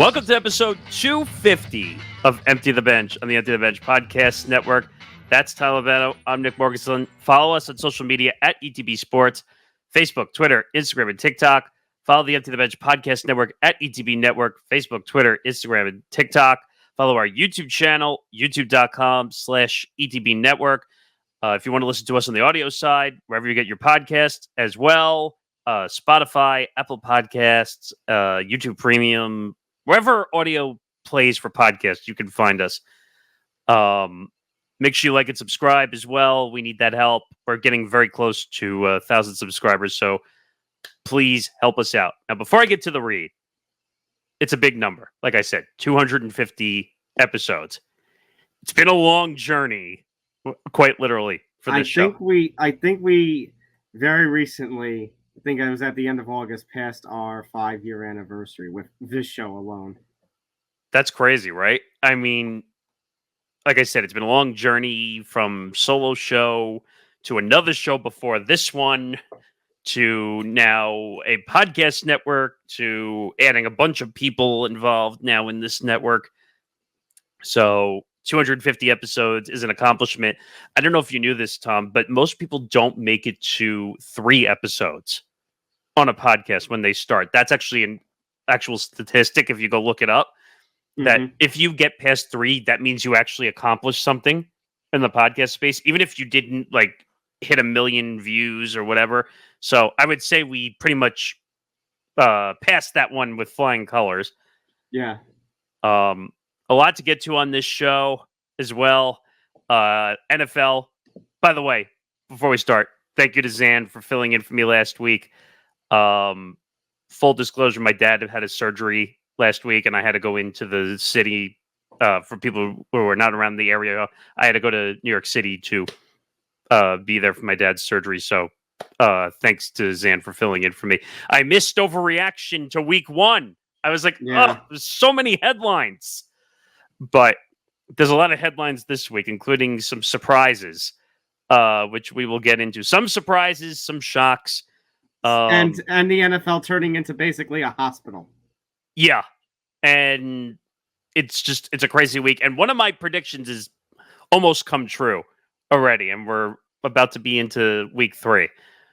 Welcome to episode 250 of Empty the Bench on the Empty the Bench Podcast Network. That's Albano. I'm Nick Morgasen. Follow us on social media at ETB Sports, Facebook, Twitter, Instagram, and TikTok. Follow the Empty the Bench Podcast Network at ETB Network, Facebook, Twitter, Instagram, and TikTok. Follow our YouTube channel, youtube.com/ETB Network. If you want to listen to us on the audio side, wherever you get your podcasts as well, Spotify, Apple Podcasts, YouTube Premium, wherever audio plays for podcasts, you can find us. Make sure you like and subscribe as well. We need that help. We're getting very close to 1,000 subscribers, so please help us out. Now, before I get to the read, it's a big number. Like I said, 250 episodes. It's been a long journey, quite literally, for this show. I think we very recently, I think I was at the end of August, passed our 5-year anniversary with this show alone. That's crazy, right? I mean, like I said, it's been a long journey from solo show to another show before this one to now a podcast network to adding a bunch of people involved now in this network. So 250 episodes is an accomplishment. I don't know if you knew this, Tom, but most people don't make it to 3 episodes on a podcast when they start. That's actually an actual statistic if you go look it up. That if you get past 3, that means you actually accomplished something in the podcast space, even if you didn't like hit 1 million views or whatever. So I would say we pretty much passed that one with flying colors. Yeah. A lot to get to on this show as well. NFL. By the way, before we start, thank you to Zan for filling in for me last week. Full disclosure, my dad had his surgery last week, and I had to go into the city. For people who are not around the area, I had to go to New York City to be there for my dad's surgery. So thanks to Zan for filling in for me. I missed overreaction to week 1. I was like, there's so many headlines. But there's a lot of headlines this week, including some surprises, which we will get into. Some surprises, some shocks. And the NFL turning into basically a hospital. Yeah. And it's a crazy week. And one of my predictions is almost come true already. And we're about to be into week 3.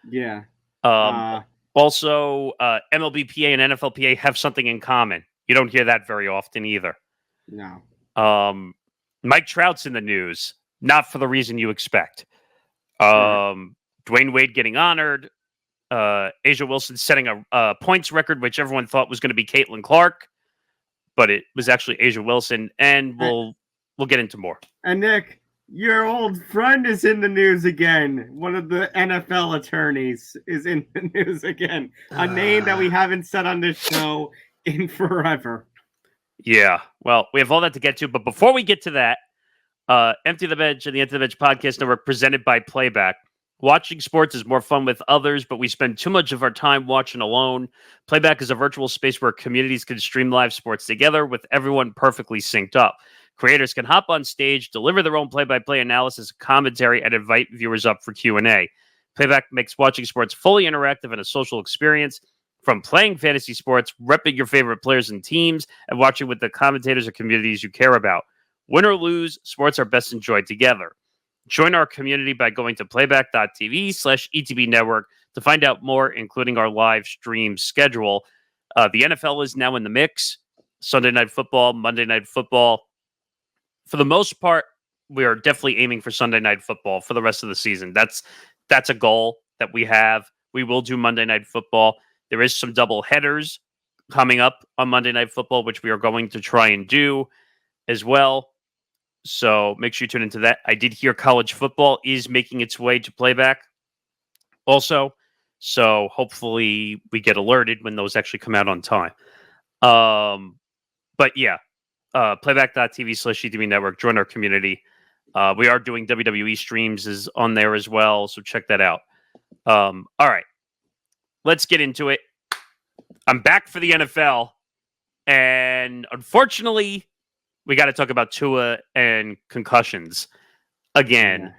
Yeah. Also, MLBPA and NFLPA have something in common. You don't hear that very often either. No. Mike Trout's in the news, not for the reason you expect. Dwayne Wade getting honored. Asia Wilson setting a points record, which everyone thought was going to be Caitlin Clark, but it was actually Asia Wilson, and we'll get into more. And Nick, your old friend is in the news again. One of the NFL attorneys is in the news again. A name that we haven't said on this show in forever. Yeah, well, we have all that to get to, but before we get to that, Empty the Bench and the Empty the Bench Podcast Network presented by Playback. Watching sports is more fun with others, but we spend too much of our time watching alone. Playback is a virtual space where communities can stream live sports together with everyone perfectly synced up. Creators can hop on stage, deliver their own play-by-play analysis, commentary, and invite viewers up for Q&A. Playback makes watching sports fully interactive and a social experience. From playing fantasy sports, repping your favorite players and teams, and watching with the commentators or communities you care about. Win or lose, sports are best enjoyed together. Join our community by going to playback.tv/ETB Network to find out more, including our live stream schedule. The NFL is now in the mix. Sunday Night Football, Monday Night Football. For the most part, we are definitely aiming for Sunday Night Football for the rest of the season. That's a goal that we have. We will do Monday Night Football. There is some double headers coming up on Monday Night Football, which we are going to try and do as well. So make sure you tune into that. I did hear college football is making its way to Playback also. So hopefully we get alerted when those actually come out on time. But yeah, playback.tv/ETB Network. Join our community. We are doing WWE streams is on there as well. So check that out. All right. Let's get into it. I'm back for the NFL. And unfortunately, we got to talk about Tua and concussions again.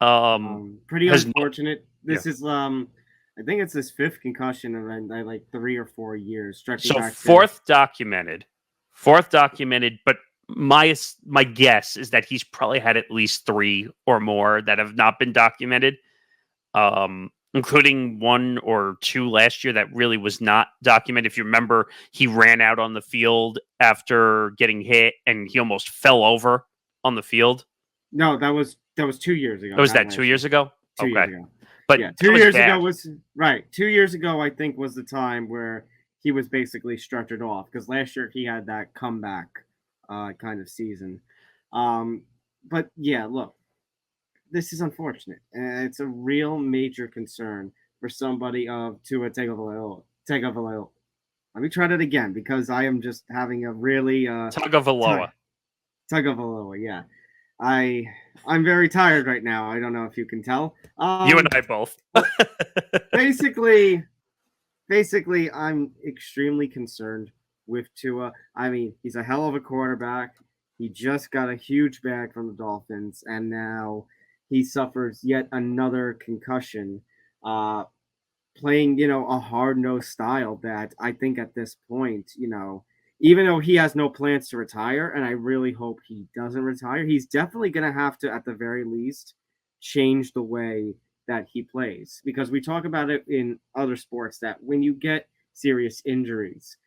Yeah. Pretty unfortunate. This is, I think it's his 5th concussion in like 3 or 4 years. So 4th documented. 4th documented, but my guess is that he's probably had at least 3 or more that have not been documented, including 1 or 2 last year that really was not documented. If you remember, he ran out on the field after getting hit, and he almost fell over on the field. No, that was 2 years ago. Was that 2 years ago? 2 years ago. But yeah, 2 years ago was right. 2 years ago, I think, was the time where he was basically stretchered off, because last year he had that comeback kind of season. But yeah, look, this is unfortunate, and it's a real major concern for somebody of Tua Tagovailoa. Let me try that again, because I am just having a really Tagovailoa. Tagovailoa, yeah. I'm very tired right now. I don't know if you can tell. You and I both. basically, I'm extremely concerned with Tua. I mean, he's a hell of a quarterback. He just got a huge bag from the Dolphins, and now he suffers yet another concussion, playing, a hard-nosed style that I think at this point, even though he has no plans to retire, and I really hope he doesn't retire, he's definitely going to have to, at the very least, change the way that he plays. Because we talk about it in other sports that when you get serious injuries,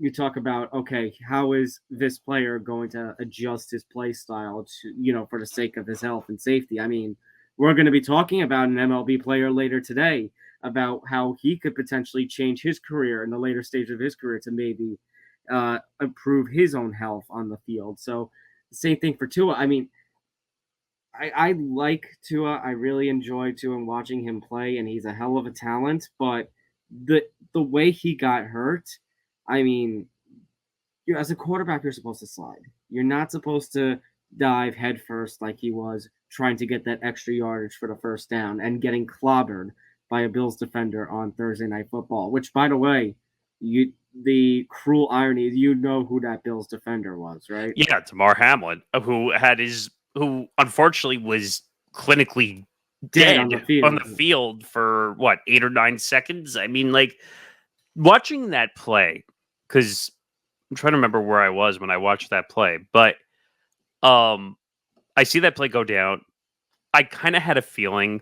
you talk about, okay, how is this player going to adjust his play style to, for the sake of his health and safety? I mean, we're going to be talking about an MLB player later today about how he could potentially change his career in the later stage of his career to maybe improve his own health on the field. So the same thing for Tua. I mean, I like Tua. I really enjoy Tua and watching him play, and he's a hell of a talent. But the way he got hurt, I mean, as a quarterback, you're supposed to slide. You're not supposed to dive headfirst like he was, trying to get that extra yardage for the first down and getting clobbered by a Bills defender on Thursday Night Football. Which, by the way, the cruel irony is, who that Bills defender was, right? Yeah, Damar Hamlin, who unfortunately was clinically dead on the field for 8 or 9 seconds. I mean, like, watching that play, because I'm trying to remember where I was when I watched that play, but I see that play go down. I kind of had a feeling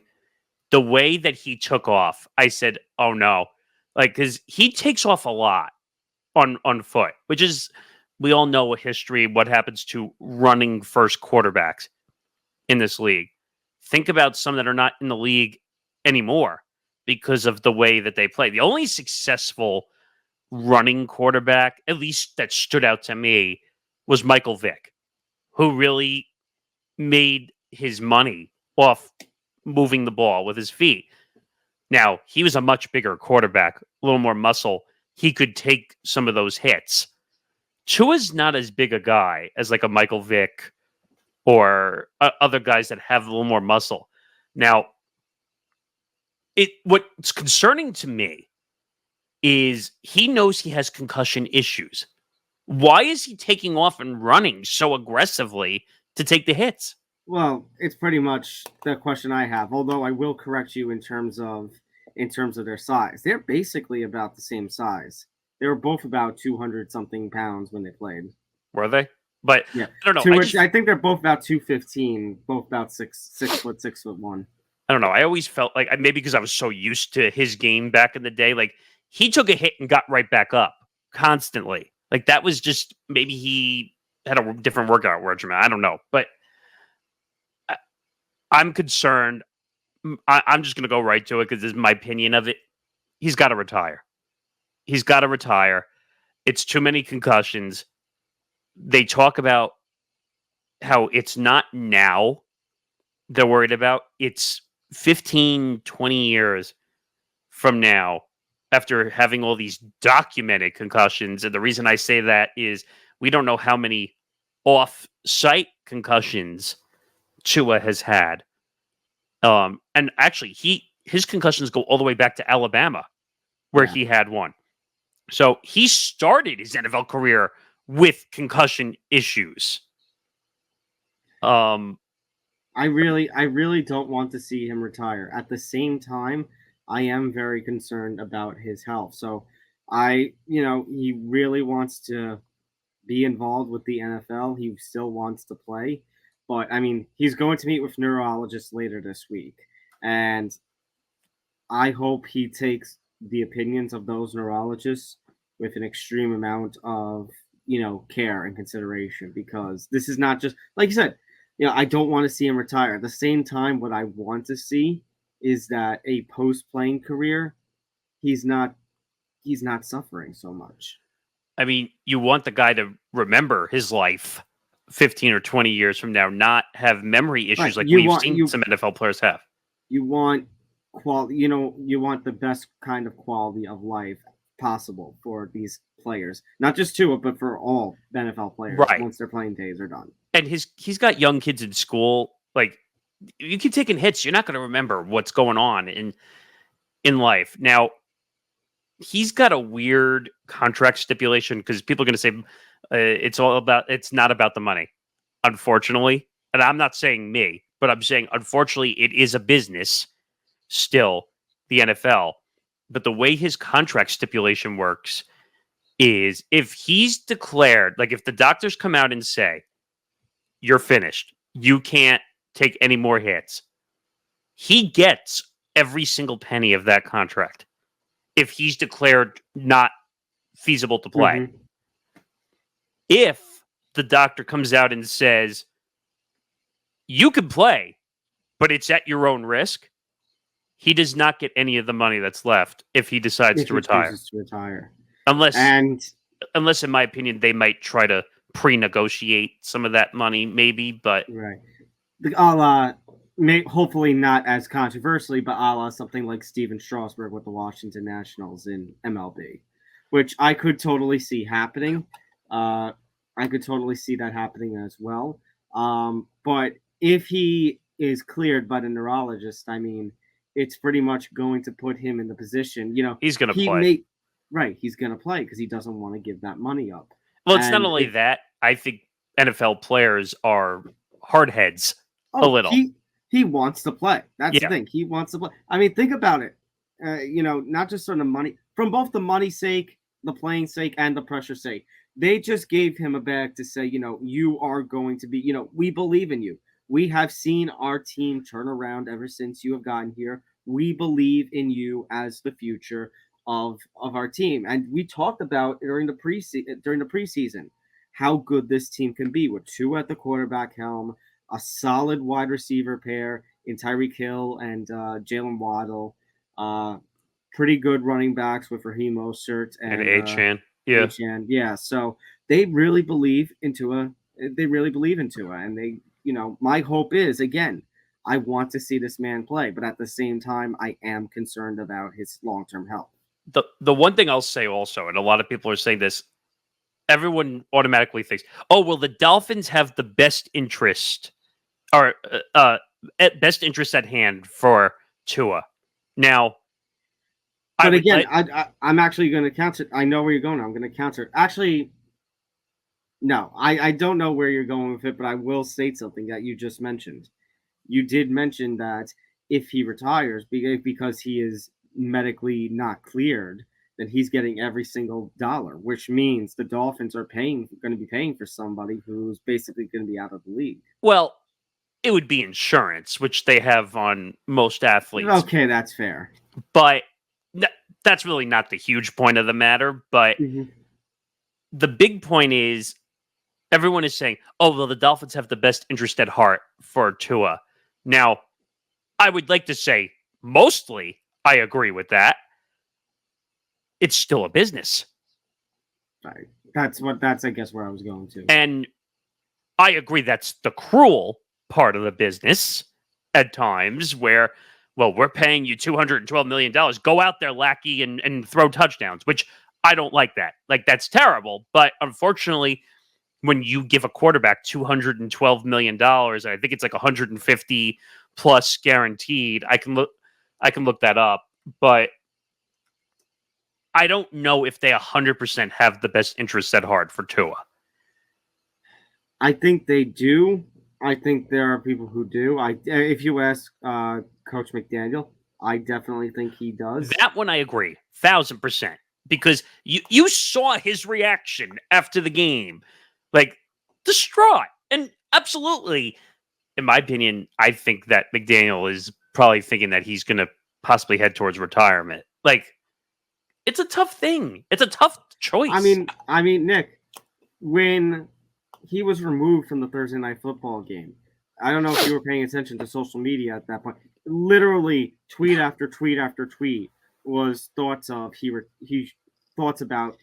the way that he took off. I said, "Oh no!" Like, because he takes off a lot on foot, which is, we all know a history what happens to running first quarterbacks in this league. Think about some that are not in the league anymore because of the way that they play. The only successful running quarterback, at least that stood out to me, was Michael Vick, who really made his money off moving the ball with his feet. Now, he was a much bigger quarterback, a little more muscle. He could take some of those hits. Tua's not as big a guy as like a Michael Vick or other guys that have a little more muscle. Now, what's concerning to me is he knows he has concussion issues. Why is he taking off and running so aggressively to take the hits? Well, it's pretty much the question I have, although I will correct you in terms of their size. They're basically about the same size. They were both about 200-something pounds when they played. Were they? But yeah, I don't know. I think they're both about 215, both about 6'1". I don't know. I always felt like, maybe because I was so used to his game back in the day, like he took a hit and got right back up constantly. Like that was just, maybe he had a different workout regimen. I don't know. But I'm concerned. I'm just going to go right to it because this is my opinion of it. He's got to retire. He's got to retire. It's too many concussions. They talk about how it's not now they're worried about. It's 15, 20 years from now after having all these documented concussions. And the reason I say that is we don't know how many off-site concussions Tua has had. And actually, his concussions go all the way back to Alabama, where he had one. So he started his NFL career with concussion issues. I really don't want to see him retire. At the same time, I am very concerned about his health. So he really wants to be involved with the NFL. He still wants to play. But, I mean, he's going to meet with neurologists later this week. And I hope he takes the opinions of those neurologists with an extreme amount of, care and consideration, because this is not just, like you said, I don't want to see him retire. At the same time, what I want to see is that a post-playing career, he's not suffering so much. I mean, you want the guy to remember his life 15 or 20 years from now, not have memory issues like we've seen some NFL players have. You want quality, you want the best kind of quality of life possible for these players, not just Tua, but for all NFL players, right, once their playing days are done. And he's got young kids in school. Like, you keep taking hits, you're not going to remember what's going on in life. Now, he's got a weird contract stipulation because people are going to say it's not about the money, unfortunately. And I'm not saying me, but I'm saying, unfortunately, it is a business still, the NFL. But the way his contract stipulation works is if he's declared, like if the doctors come out and say, you're finished, you can't take any more hits, he gets every single penny of that contract if he's declared not feasible to play. Mm-hmm. If the doctor comes out and says, you can play, but it's at your own risk, he does not get any of the money that's left if he decides to retire. Unless, in my opinion, they might try to pre-negotiate some of that money, maybe, but... Right. Hopefully not as controversially, but a la something like Steven Strasburg with the Washington Nationals in MLB, which I could totally see happening. I could totally see that happening as well. But if he is cleared by the neurologist, I mean, it's pretty much going to put him in the position, he's going to play. Right, he's going to play because he doesn't want to give that money up. Well, it's not only that. I think NFL players are hardheads a little. He wants to play. That's the thing. He wants to play. I mean, think about it. Not just on the money, from both the money sake, the playing sake, and the pressure sake. They just gave him a bag to say, you are going to be, we believe in you. We have seen our team turn around ever since you have gotten here. We believe in you as the future of our team. And we talked about during the preseason how good this team can be with Tua at the quarterback helm, a solid wide receiver pair in Tyreek Hill and Jalen Waddle, pretty good running backs with Raheem Mostert and Achane. Yeah. So they really believe in Tua. And they, my hope is, again, I want to see this man play, but at the same time, I am concerned about his long-term health. The one thing I'll say also, and a lot of people are saying this, everyone automatically thinks, oh, well, the Dolphins have the best interest or best interest at hand for Tua. Now, but I'm actually going to counter. I know where you're going. I'm going to counter. Actually, no, I don't know where you're going with it, but I will state something that you just mentioned. You did mention that if he retires because he is medically not cleared, then he's getting every single dollar, which means the Dolphins are going to be paying for somebody who's basically going to be out of the league. Well, it would be insurance, which they have on most athletes. Okay, that's fair. But that's really not the huge point of the matter. But the big point is everyone is saying, oh, well, the Dolphins have the best interest at heart for Tua. Now, I would like to say mostly I agree with that. It's still a business. Right. That's I guess where I was going to. And I agree that's the cruel part of the business at times where, well, we're paying you $212 million. Go out there, lackey, and throw touchdowns, which I don't like that. Like, that's terrible. But unfortunately, when you give a quarterback $212 million, and I think it's like 150 plus guaranteed, I can look that up, but I don't know if they 100% have the best interests at heart for Tua. I think they do. I think there are people who do. If you ask Coach McDaniel, I definitely think he does. That one I agree, 1,000%. Because you saw his reaction after the game Like, distraught. And absolutely, in my opinion, I think that McDaniel is probably thinking that he's going to possibly head towards retirement. Like, it's a tough thing. It's a tough choice. I mean, Nick, when he was removed from the Thursday Night Football game, I don't know if you were paying attention to social media at that point. Literally, tweet after tweet after tweet was thoughts of he thoughts about,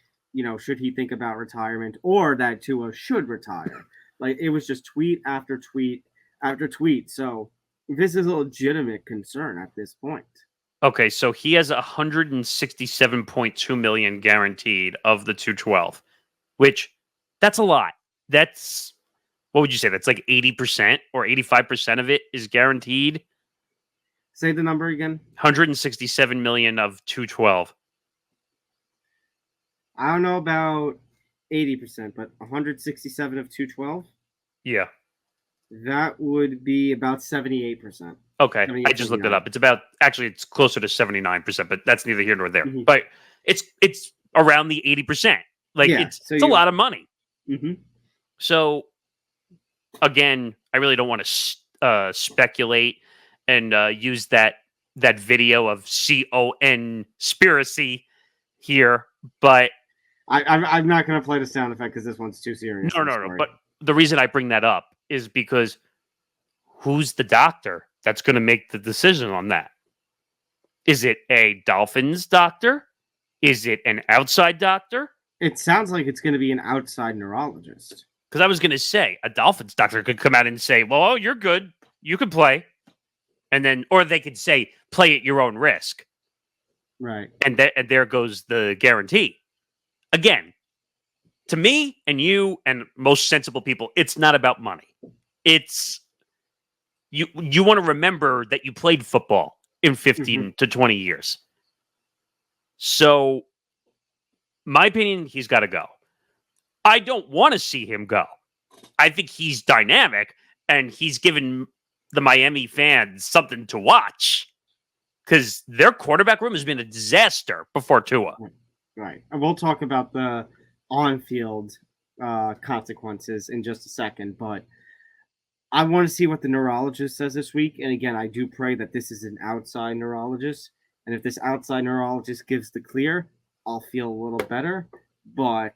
should he think about retirement or that Tua should retire. Like, it was just tweet after tweet after tweet. So this is a legitimate concern at this point. Okay, so he has 167.2 million guaranteed of the 212, which that's a lot. That's, what would you say? That's like 80% or 85% of it is guaranteed. Say the number again. 167 million of 212. I don't know about 80%, but 167 of 212? Yeah. That would be about 78%. Okay, I just looked it up. It's closer to 79%, but that's neither here nor there. Mm-hmm. But it's around the 80%. Like, it's a lot of money. Mm-hmm. So, again, I really don't want to speculate and use that video of conspiracy here, but I'm not going to play the sound effect because this one's too serious. No. But the reason I bring that up is because who's the doctor that's going to make the decision on that? Is it a Dolphins doctor? Is it an outside doctor? It sounds like it's going to be an outside neurologist. Because I was going to say a Dolphins doctor could come out and say, well, you're good. You can play. And then, or they could say, play at your own risk. Right. And there goes the guarantee. Again, to me and you and most sensible people, it's not about money. It's you want to remember that you played football in 15 to 20 years. So, my opinion, he's got to go. I don't want to see him go. I think he's dynamic and he's given the Miami fans something to watch because their quarterback room has been a disaster before Tua. Right. And we'll talk about the on-field consequences in just a second, but I want to see what the neurologist says this week. And again, I do pray that this is an outside neurologist. And if this outside neurologist gives the clear, I'll feel a little better. But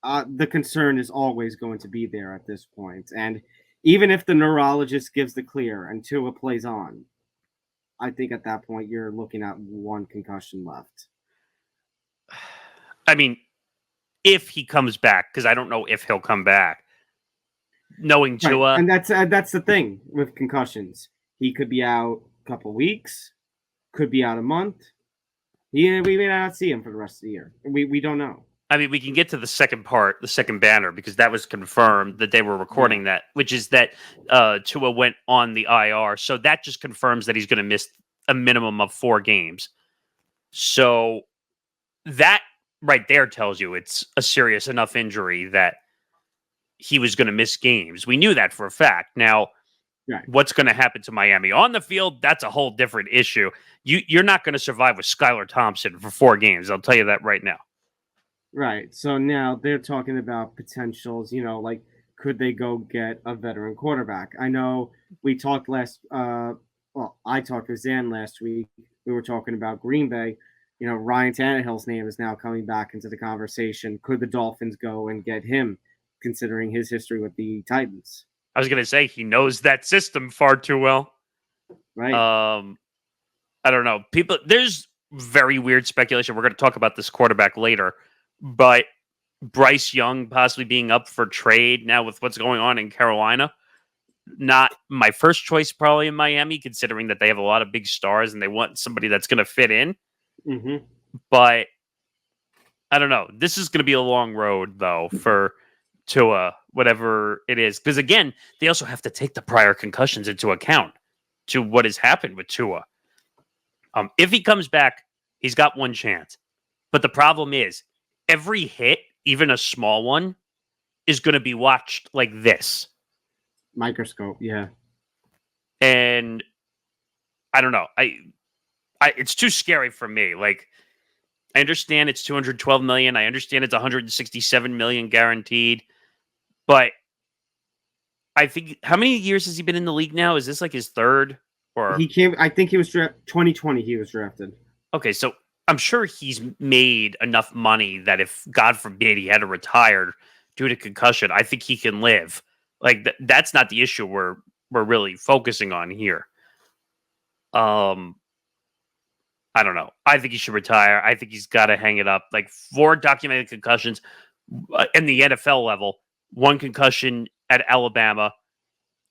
the concern is always going to be there at this point. And even if the neurologist gives the clear and Tua plays on, I think at that point you're looking at one concussion left. I mean, if he comes back, because I don't know if he'll come back. Knowing Tua, right. And that's the thing with concussions. He could be out a couple weeks, could be out a month. We may not see him for the rest of the year. We don't know. I mean, we can get to the second banner, because that was confirmed that they were recording that, which is that Tua went on the IR. So that just confirms that he's going to miss a minimum of 4 games. So that right there tells you it's a serious enough injury that he was going to miss games. We knew that for a fact. Now, what's going to happen to Miami on the field? That's a whole different issue. You're not going to survive with Skylar Thompson for 4 games. I'll tell you that right now. Right. So now they're talking about potentials, like could they go get a veteran quarterback? I know we talked I talked with Zan last week. We were talking about Green Bay. Ryan Tannehill's name is now coming back into the conversation. Could the Dolphins go and get him, considering his history with the Titans? I was going to say he knows that system far too well. Right. I don't know. There's very weird speculation. We're going to talk about this quarterback later, but Bryce Young possibly being up for trade now with what's going on in Carolina. Not my first choice probably in Miami, considering that they have a lot of big stars and they want somebody that's going to fit in. Mm-hmm. But I don't know. This is going to be a long road, though, for Tua, whatever it is. Because, again, they also have to take the prior concussions into account to what has happened with Tua. If he comes back, he's got one chance. But the problem is, every hit, even a small one, is going to be watched like this. Microscope, yeah. And I don't know. It's too scary for me. Like, I understand it's $212 million. I understand it's $167 million guaranteed. But I think, how many years has he been in the league now? Is this like his third? Or He came. I think he was 2020. He was drafted. okay, so I'm sure he's made enough money that if, God forbid, he had to retire due to concussion, I think he can live. Like that's not the issue we're really focusing on here. I don't know. I think he should retire. I think he's got to hang it up. Like 4 documented concussions in the NFL level, 1 concussion at Alabama,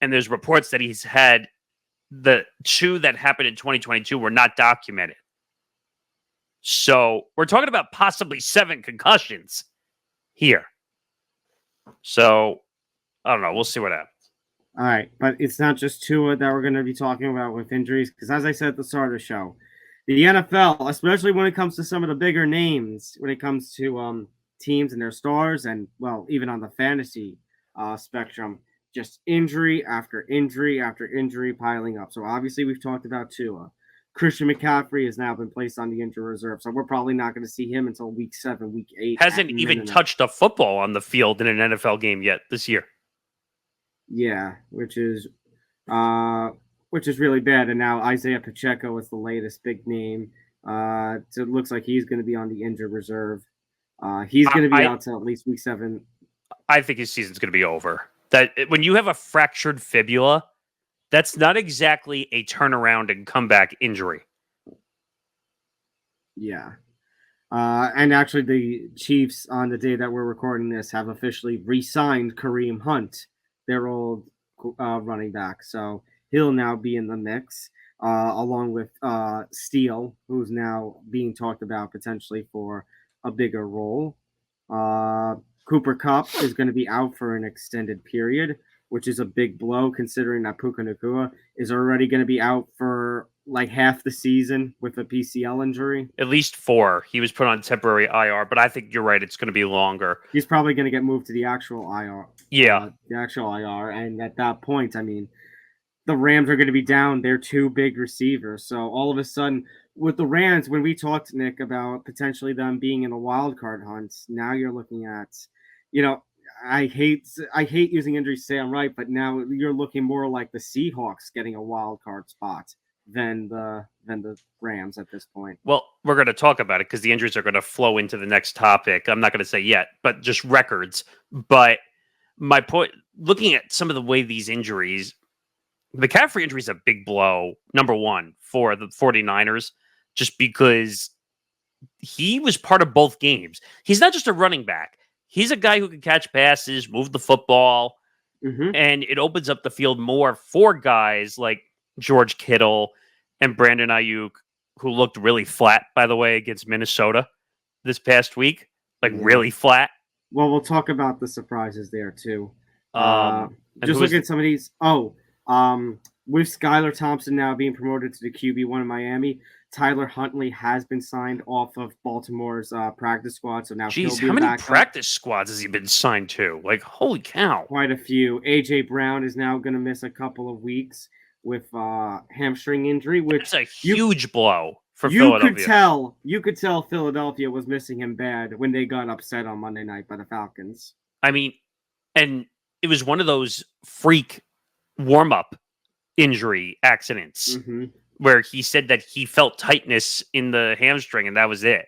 and there's reports that he's had the 2 that happened in 2022 were not documented. So we're talking about possibly 7 concussions here. So I don't know. We'll see what happens. All right, but it's not just Tua that we're going to be talking about with injuries, because as I said at the start of the show, the NFL, especially when it comes to some of the bigger names, when it comes to teams and their stars, and well, even on the fantasy spectrum, just injury after injury after injury piling up. So obviously we've talked about Tua. Christian McCaffrey has now been placed on the injury reserve, so we're probably not going to see him until week 7, week 8. Hasn't even touched a football on the field in an NFL game yet this year. Yeah, which is really bad. And now Isaiah Pacheco is the latest big name. So it looks like he's going to be on the injured reserve. He's going to be out till at least week 7. I think his season's going to be over. That when you have a fractured fibula, that's not exactly a turnaround and comeback injury. Yeah. And actually, the Chiefs, on the day that we're recording this, have officially re-signed Kareem Hunt, their old running back. So he'll now be in the mix, along with Steele, who's now being talked about potentially for a bigger role. Cooper Kupp is going to be out for an extended period, which is a big blow considering that Puka Nacua is already going to be out for like half the season with a PCL injury. At least 4. He was put on temporary IR, but I think you're right. It's going to be longer. He's probably going to get moved to the actual IR. Yeah. The actual IR. And at that point, I mean, the Rams are going to be down their 2 big receivers. So all of a sudden, with the Rams, when we talked, Nick, about potentially them being in a wild card hunt, now you're looking at, I hate using injuries to say I'm right, but now you're looking more like the Seahawks getting a wild card spot than the Rams at this point. Well, we're going to talk about it because the injuries are going to flow into the next topic. I'm not going to say yet, but just records. But my point, looking at some of the way these injuries, the McCaffrey injury is a big blow, number 1, for the 49ers, just because he was part of both games. He's not just a running back. He's a guy who can catch passes, move the football, and it opens up the field more for guys like George Kittle and Brandon Ayuk, who looked really flat, by the way, against Minnesota this past week. Really flat. Well, we'll talk about the surprises there, too. Just look at some of these. With Skylar Thompson now being promoted to the QB1 in Miami, Tyler Huntley has been signed off of Baltimore's practice squad. So now he'll be how many practice squads has he been signed to? Holy cow. Quite a few. A.J. Brown is now going to miss a couple of weeks with hamstring injury, which is a huge blow for Philadelphia. You could tell Philadelphia was missing him bad when they got upset on Monday night by the Falcons. I mean, and it was one of those freak warm-up injury accidents where he said that he felt tightness in the hamstring and that was it.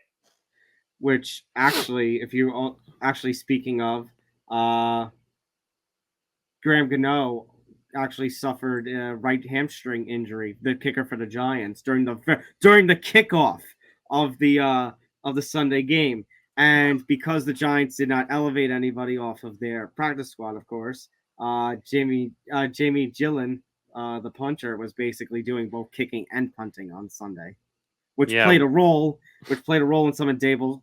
Which actually, if you actually speaking of, Graham Gano actually suffered a right hamstring injury, the kicker for the Giants, during the kickoff of the Sunday game. And because the Giants did not elevate anybody off of their practice squad, of course, Jamie Gillen, the punter, was basically doing both kicking and punting on Sunday, which played a role in some of Dable's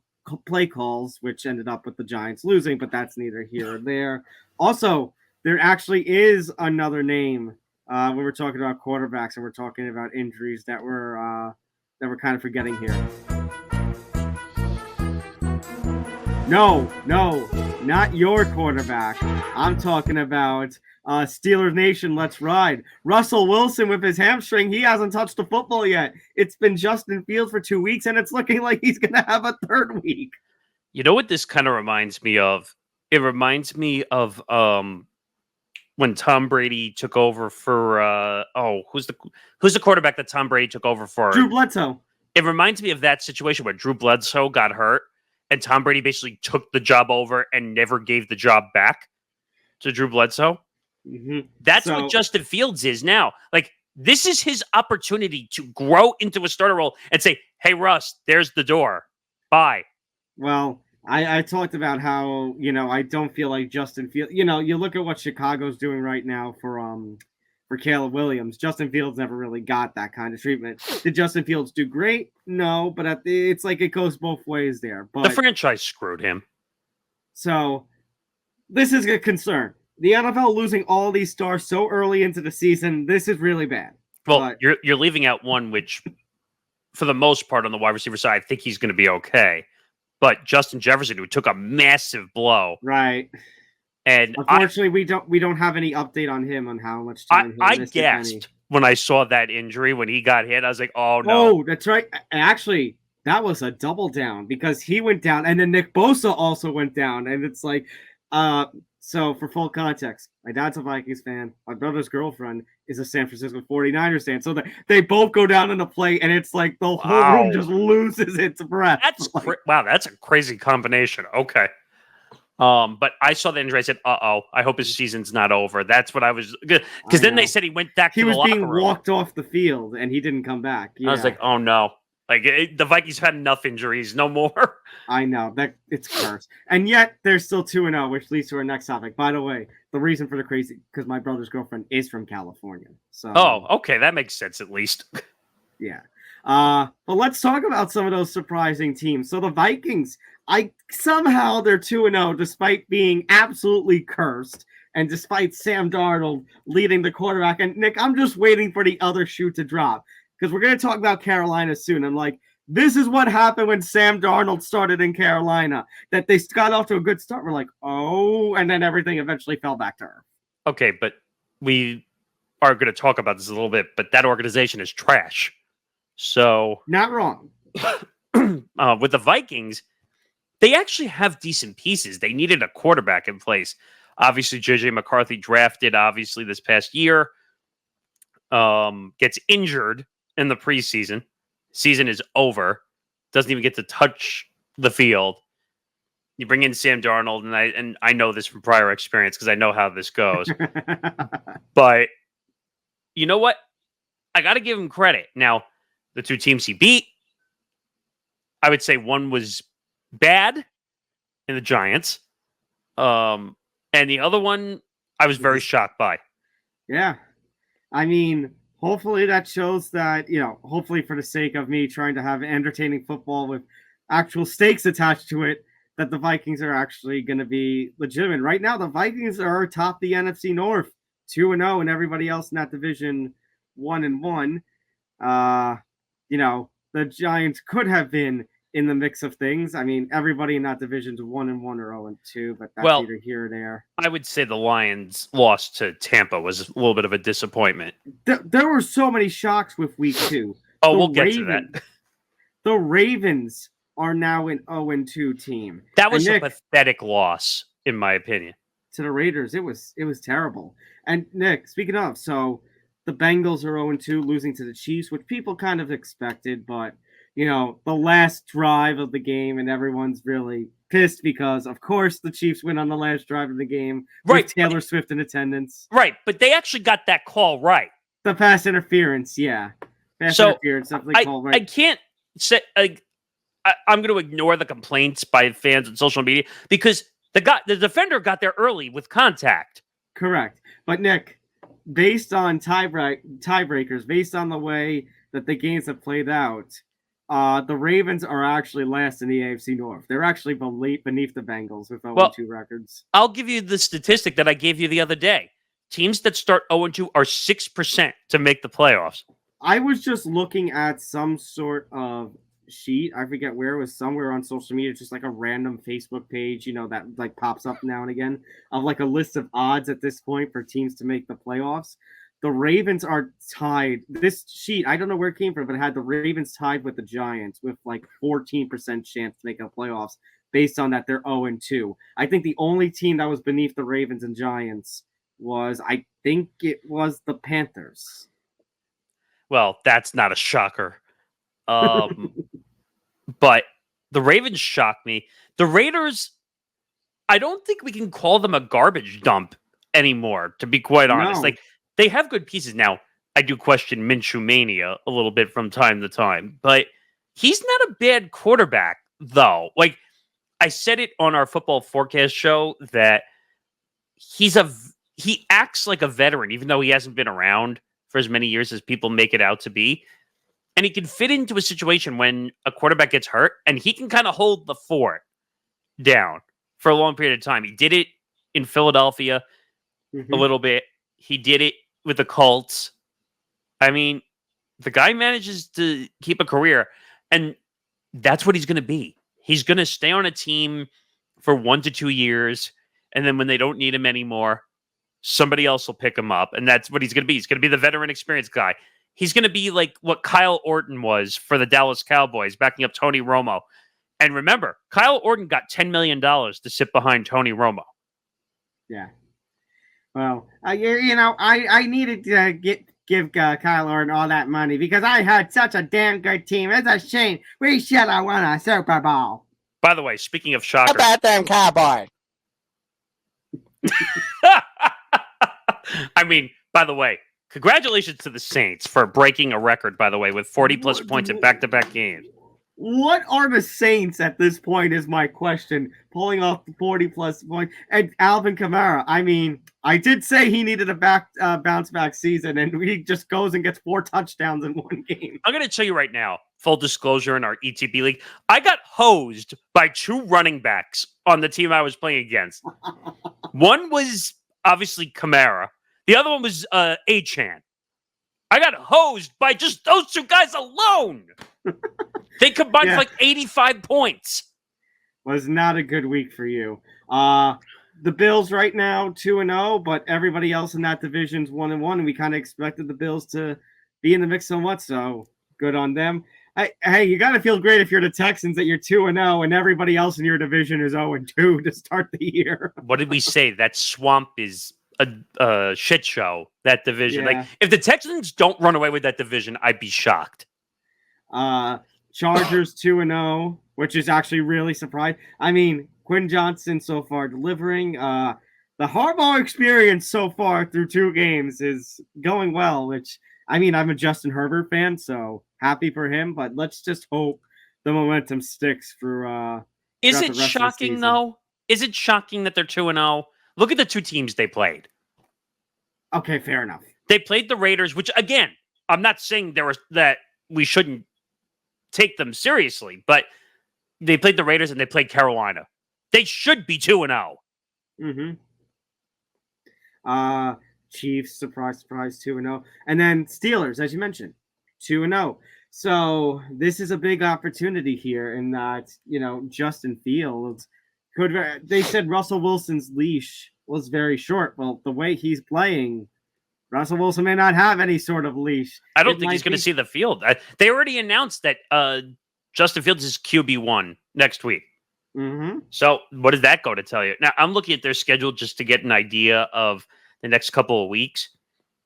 play calls, which ended up with the Giants losing, but that's neither here or there. Also, there actually is another name when we're talking about quarterbacks and we're talking about injuries that we're kind of forgetting here. No, not your quarterback. I'm talking about Steelers Nation, let's ride. Russell Wilson with his hamstring. He hasn't touched the football yet. It's been Justin Fields for 2 weeks, and it's looking like he's going to have a third week. You know what this kind of reminds me of? It reminds me of when Tom Brady took over for who's the quarterback that Tom Brady took over for? Drew Bledsoe. It reminds me of that situation where Drew Bledsoe got hurt and Tom Brady basically took the job over and never gave the job back to Drew Bledsoe. Mm-hmm. That's what Justin Fields is now. Like, this is his opportunity to grow into a starter role and say, hey, Russ, there's the door. Bye. Well, I talked about how, I don't feel like Justin Fields, you look at what Chicago's doing right now for Caleb Williams. Justin Fields never really got that kind of treatment. Did Justin Fields do great? No, but it's like it goes both ways there. But the franchise screwed him. So this is a concern. The NFL losing all these stars so early into the season, this is really bad. Well, you're leaving out one which, for the most part on the wide receiver side, I think he's going to be okay. But Justin Jefferson, who took a massive blow, right? And unfortunately, we don't have any update on him on how much time I gasped when I saw that injury when he got hit. I was like, "Oh no!" Oh, that's right. Actually, that was a double down because he went down, and then Nick Bosa also went down, and it's like, So for full context, my dad's a Vikings fan. My brother's girlfriend is a San Francisco 49ers fan. So they both go down in the play, and it's like the whole room just loses its breath. That's wow, that's a crazy combination. Okay. But I saw the injury. I said, I hope his season's not over. That's what I was, because then they said he went back to the locker room. He was being walked off the field, and he didn't come back. Yeah. I was like, oh no. Like, the Vikings have had enough injuries, no more. I know that it's cursed, and yet they're still 2-0, which leads to our next topic. By the way, the reason for the crazy, because my brother's girlfriend is from California. So, okay, that makes sense at least. Yeah. But let's talk about some of those surprising teams. So the Vikings, somehow they're 2-0 despite being absolutely cursed, and despite Sam Darnold leading the quarterback. And Nick, I'm just waiting for the other shoe to drop, because we're going to talk about Carolina soon. I'm like, this is what happened when Sam Darnold started in Carolina, that they got off to a good start. We're like, oh, and then everything eventually fell back to earth. Okay, but we are going to talk about this a little bit, but that organization is trash. So not wrong. With the Vikings, they actually have decent pieces. They needed a quarterback in place. Obviously, JJ McCarthy drafted, obviously, this past year. Gets injured in the preseason. Season is over. Doesn't even get to touch the field. You bring in Sam Darnold, and I know this from prior experience because I know how this goes. But you know what? I got to give him credit. Now, the two teams he beat, I would say one was bad in the Giants. And the other one, I was very shocked by. Yeah. I mean, hopefully that shows that, hopefully for the sake of me trying to have entertaining football with actual stakes attached to it, that the Vikings are actually going to be legitimate. Right now, the Vikings are atop the NFC North, 2-0, and everybody else in that division 1-1. The Giants could have been in the mix of things. I mean, everybody in that division's 1-1 or 0-2, but that's either here or there. I would say the Lions' loss to Tampa was a little bit of a disappointment. There were so many shocks with week 2. We'll get to that. The Ravens are now an 0-2 team. That was a pathetic loss, in my opinion. To the Raiders, it was terrible. And Nick, speaking of, so the Bengals are 0-2, losing to the Chiefs, which people kind of expected, but the last drive of the game, and everyone's really pissed because, of course, the Chiefs win on the last drive of the game with Taylor Swift in attendance. Right, but they actually got that call right. The pass interference, yeah. Interference, definitely called right. I can't say I'm going to ignore the complaints by fans on social media because the defender got there early with contact. Correct. But, Nick, based on tiebreakers, based on the way that the games have played out, the Ravens are actually last in the AFC North. They're actually beneath the Bengals with 0-2 records. I'll give you the statistic that I gave you the other day. Teams that start 0-2 are 6% to make the playoffs. I was just looking at some sort of sheet. I forget where it was, somewhere on social media, just like a random Facebook page, that like pops up now and again, of like a list of odds at this point for teams to make the playoffs. The Ravens are tied. This sheet, I don't know where it came from, but it had the Ravens tied with the Giants with like 14% chance to make the playoffs based on that they're 0-2. I think the only team that was beneath the Ravens and Giants was, I think it was the Panthers. Well, that's not a shocker. But the Ravens shocked me. The Raiders, I don't think we can call them a garbage dump anymore, to be quite honest. No. Like, they have good pieces. Now, I do question Minshew Mania a little bit from time to time, but he's not a bad quarterback, though. Like, I said it on our football forecast show that he acts like a veteran, even though he hasn't been around for as many years as people make it out to be. And he can fit into a situation when a quarterback gets hurt, and he can kind of hold the fort down for a long period of time. He did it in Philadelphia a little bit. He did it with the Colts. I mean, the guy manages to keep a career, and that's what he's going to be. He's going to stay on a team for 1 to 2 years, and then when they don't need him anymore, somebody else will pick him up, and that's what he's going to be. He's going to be the veteran experience guy. He's going to be like what Kyle Orton was for the Dallas Cowboys, backing up Tony Romo. And remember, Kyle Orton got $10 million to sit behind Tony Romo. Yeah. Well, I needed to give Kyle Orton all that money because I had such a damn good team. It's a shame. We should have won a Super Bowl. By the way, speaking of shockers. How about them Cowboys? I mean, by the way, congratulations to the Saints for breaking a record, by the way, with 40-plus points in back-to-back games. What are the Saints at this point is my question, pulling off the 40-plus points. And Alvin Kamara, I mean, I did say he needed a bounce-back season, and he just goes and gets 4 touchdowns in one game. I'm going to tell you right now, full disclosure in our ETB league, I got hosed by 2 running backs on the team I was playing against. One was obviously Kamara. The other one was Achan. I got hosed by just those 2 guys alone. They combined for like 85 points. Was not a good week for you. The Bills right now 2-0, but everybody else in that division's 1-1, and we kind of expected the Bills to be in the mix somewhat. So good on them. Hey, you got to feel great if you're the Texans that you're 2-0 and everybody else in your division is 0-2 to start the year. What did we say? That swamp is a shit show, that division. Yeah. Like, if the Texans don't run away with that division, I'd be shocked. Chargers 2-0, which is actually really surprising. I mean, Quinn Johnson so far delivering. The Harbaugh experience so far through 2 games is going well, which, I mean, I'm a Justin Herbert fan, so happy for him, but let's just hope the momentum sticks through Is it shocking, though? Is it shocking that they're 2-0? Look at the 2 teams they played. Okay, fair enough. They played the Raiders, which, again, I'm not saying that we shouldn't take them seriously, but they played the Raiders and they played Carolina. They should be 2-0. Chiefs, surprise, 2-0. And then Steelers, as you mentioned, 2-0. So this is a big opportunity here in that, Justin Fields they said Russell Wilson's leash was very short. Well, the way he's playing, Russell Wilson may not have any sort of leash. I don't think he's going to see the field. They already announced that Justin Fields is QB1 next week. So what does that go to tell you? Now, I'm looking at their schedule just to get an idea of the next couple of weeks.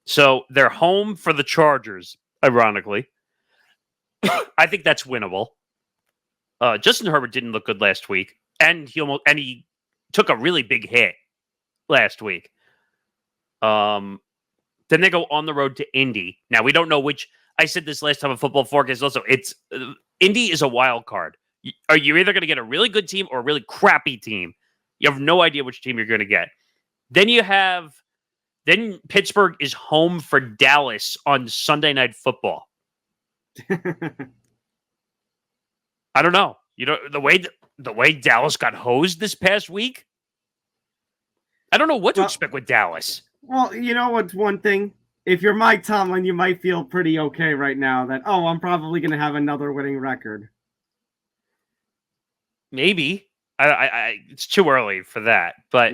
So they're home for the Chargers, ironically. I think that's winnable. Justin Herbert didn't look good last week, and he took a really big hit last week. Then they go on the road to Indy. Now, we don't know which. I said this last time on Football Forecast also. It's Indy is a wild card. You're either going to get a really good team or a really crappy team. You have no idea which team you're going to get. Then Pittsburgh is home for Dallas on Sunday Night Football. I don't know. The way Dallas got hosed this past week. I don't know what to expect with Dallas. Well, you know what's one thing? If you're Mike Tomlin, you might feel pretty okay right now that, I'm probably going to have another winning record. Maybe. It's too early for that, but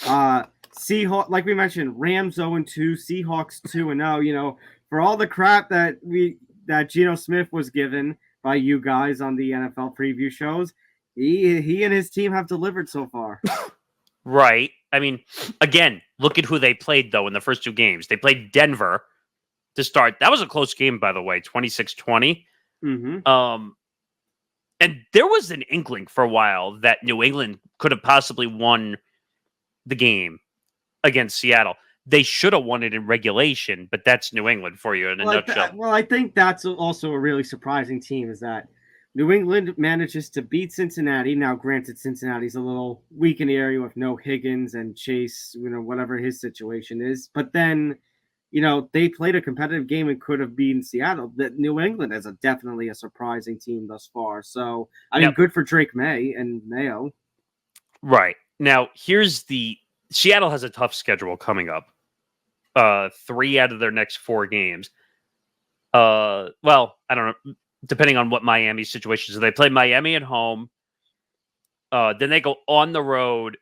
Seahawks, like we mentioned, Rams 0-2, Seahawks 2-0. For all the crap that Geno Smith was given by you guys on the NFL preview shows, He and his team have delivered so far. Right. I mean, again, look at who they played, though, in the first two games. They played Denver to start. That was a close game, by the way, 26-20. Mm-hmm. And there was an inkling for a while that New England could have possibly won the game against Seattle. They should have won it in regulation, but that's New England for you in a nutshell. I think that's also a really surprising team is that New England manages to beat Cincinnati. Now, granted, Cincinnati's a little weak in the area with no Higgins and Chase, whatever his situation is. But then, they played a competitive game and could have beaten Seattle. That New England is definitely a surprising team thus far. So, I mean, good for Drake May and Mayo. Right. Now, Seattle has a tough schedule coming up. 3 out of their next 4 games. Well, I don't know, depending on what Miami's situation is. So they play Miami at home. Then they go on the road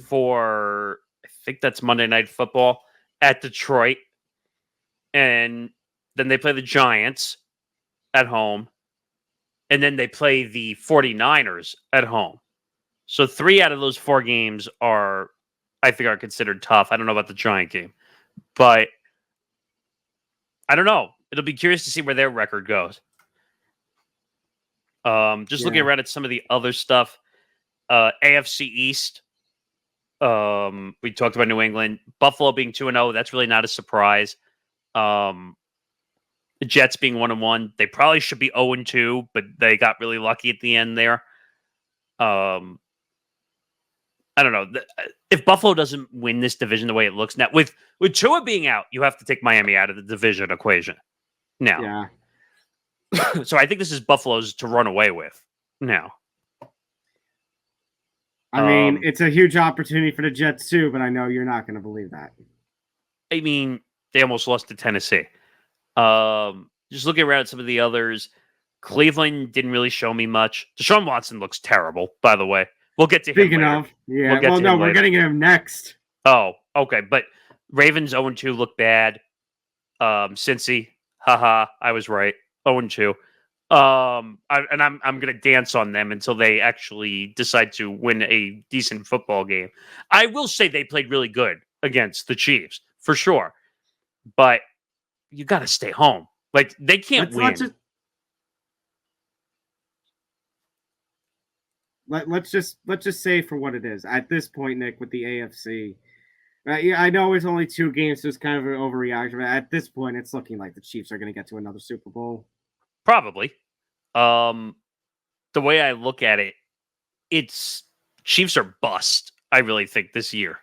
for, I think that's Monday Night Football at Detroit. And then they play the Giants at home. And then they play the 49ers at home. So 3 out of those 4 games are considered tough. I don't know about the Giant game. But I don't know. It'll be curious to see where their record goes. Looking around at some of the other stuff. AFC East. We talked about New England. Buffalo being 2-0. That's really not a surprise. The Jets being 1-1. They probably should be 0-2, but they got really lucky at the end there. I don't know. If Buffalo doesn't win this division the way it looks now, with Tua being out, you have to take Miami out of the division equation now. Yeah. So I think this is Buffalo's to run away with now. I mean, it's a huge opportunity for the Jets too, but I know you're not going to believe that. I mean, they almost lost to Tennessee. Just looking around at some of the others, Cleveland didn't really show me much. Deshaun Watson looks terrible, by the way. We'll get to him later. We're getting him next. Oh, okay. But Ravens 0-2 look bad. Cincy, haha, I was right. 0-2. I'm gonna dance on them until they actually decide to win a decent football game. I will say they played really good against the Chiefs for sure, but you got to stay home. Like they can't win. Let's just say for what it is at this point, Nick, with the AFC. I know it's only 2 games, so it's kind of an overreaction. But at this point, it's looking like the Chiefs are going to get to another Super Bowl. Probably. The way I look at it, it's Chiefs are bust. I really think this year.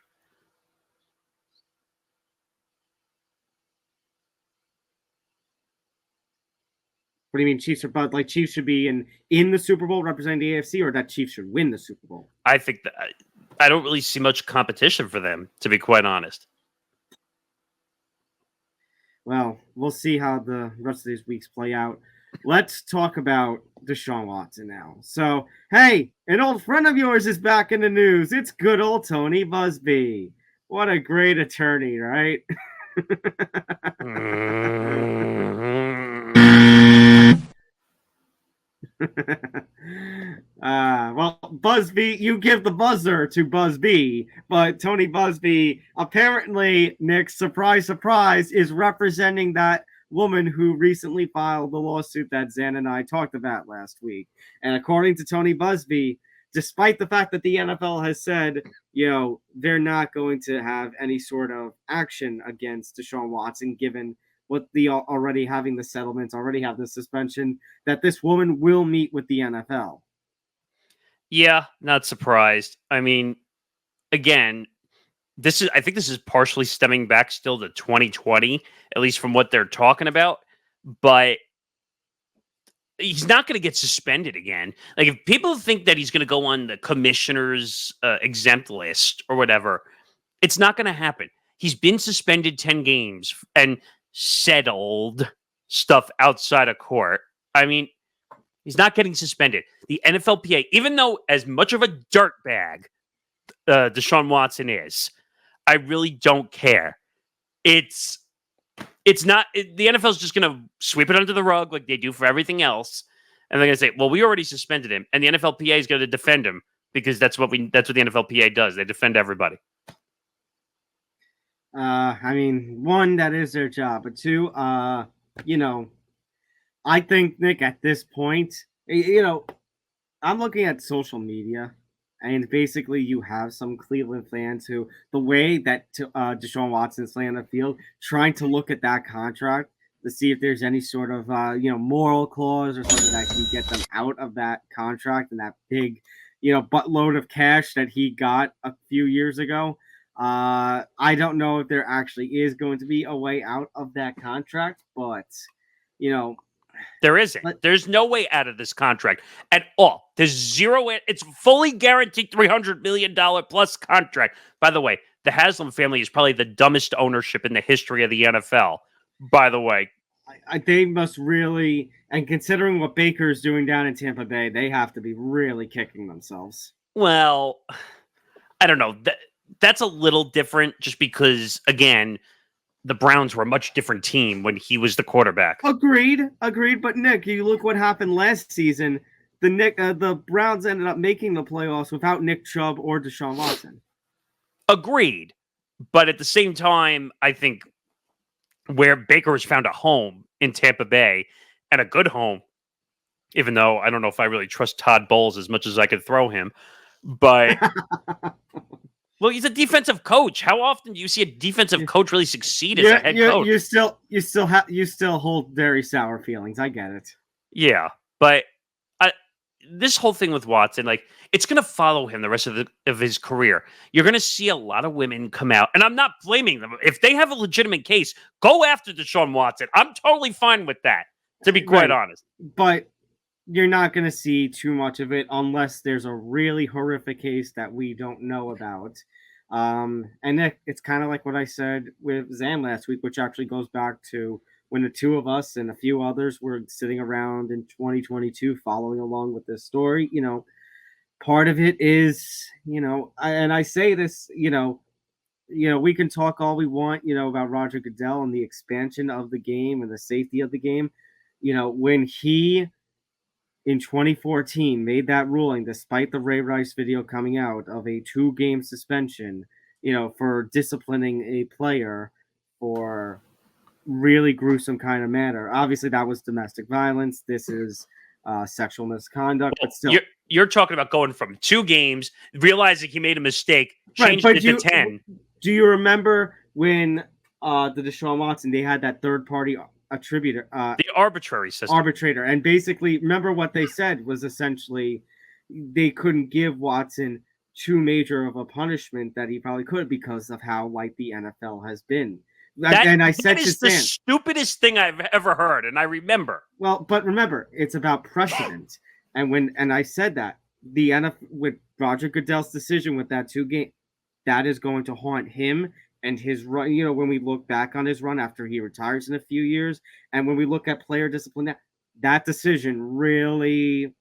What do you mean Chiefs are bust? Like Chiefs should be in the Super Bowl representing the AFC, or that Chiefs should win the Super Bowl? I think that I don't really see much competition for them, to be quite honest. Well, we'll see how the rest of these weeks play out. Let's talk about Deshaun Watson now. So, hey, an old friend of yours is back in the news. It's good old Tony Buzbee. What a great attorney, right? Well, Buzbee, you give the buzzer to Buzbee, but Tony Buzbee apparently, Nick, surprise, surprise, is representing that woman who recently filed the lawsuit that Zan and I talked about last week. And according to Tony Buzbee, despite the fact that the NFL has said, they're not going to have any sort of action against Deshaun Watson, given what the already having the settlements, already have the suspension, that this woman will meet with the NFL. Yeah, not surprised. I mean, again, I think this is partially stemming back still to 2020, at least from what they're talking about. But he's not going to get suspended again. Like, if people think that he's going to go on the commissioner's exempt list or whatever, it's not going to happen. He's been suspended 10 games and settled stuff outside of court. I mean, he's not getting suspended. The NFLPA, even though as much of a dirtbag Deshaun Watson is, I really don't care. It's not the NFL's just going to sweep it under the rug like they do for everything else and they're going to say, "Well, we already suspended him," and the NFLPA is going to defend him because that's what the NFLPA does. They defend everybody. I mean, one, that is their job, but two, you know, I think, Nick, at this point, I'm looking at social media, and basically you have some Cleveland fans who, the way that Deshaun Watson's playing on the field, trying to look at that contract to see if there's any sort of, moral clause or something that can get them out of that contract and that big, buttload of cash that he got a few years ago. I don't know if there actually is going to be a way out of that contract, but, there isn't. There's no way out of this contract at all. There's zero. It's fully guaranteed $300 million plus contract. By the way, the Haslam family is probably the dumbest ownership in the history of the NFL. By the way, they must really, and considering what Baker is doing down in Tampa Bay, they have to be really kicking themselves. Well, I don't know. That's a little different just because, again, the Browns were a much different team when he was the quarterback. Agreed. But Nick, you look what happened last season. The Browns ended up making the playoffs without Nick Chubb or Deshaun Watson. Agreed. But at the same time, I think where Baker has found a home in Tampa Bay, and a good home, even though I don't know if I really trust Todd Bowles as much as I could throw him, but well, he's a defensive coach. How often do you see a defensive coach really succeed as a head coach? You still hold very sour feelings. I get it. Yeah, but this whole thing with Watson, like, it's going to follow him the rest of his career. You're going to see a lot of women come out, and I'm not blaming them. If they have a legitimate case, go after Deshaun Watson. I'm totally fine with that, to be quite honest. But you're not going to see too much of it unless there's a really horrific case that we don't know about. And it's kind of like what I said with Zan last week, which actually goes back to when the two of us and a few others were sitting around in 2022 following along with this story. Part of it is, and I say this, we can talk all we want, about Roger Goodell and the expansion of the game and the safety of the game. When he, in 2014, made that ruling, despite the Ray Rice video coming out of a 2-game suspension, for disciplining a player for really gruesome kind of manner. Obviously, that was domestic violence. This is sexual misconduct. But still, you're talking about going from 2 games, realizing he made a mistake, changed it to 10. Do you remember when the Deshaun Watson, they had that third-party attributor, the arbitrator, and basically, remember what they said was essentially they couldn't give Watson too major of a punishment that he probably could because of how light the NFL has been. That is the stupidest thing I've ever heard, and I remember. Well, but remember, it's about precedent, and I said that the NFL with Roger Goodell's decision with that 2-game, that is going to haunt him and his run. When we look back on his run after he retires in a few years, and when we look at player discipline, that decision really,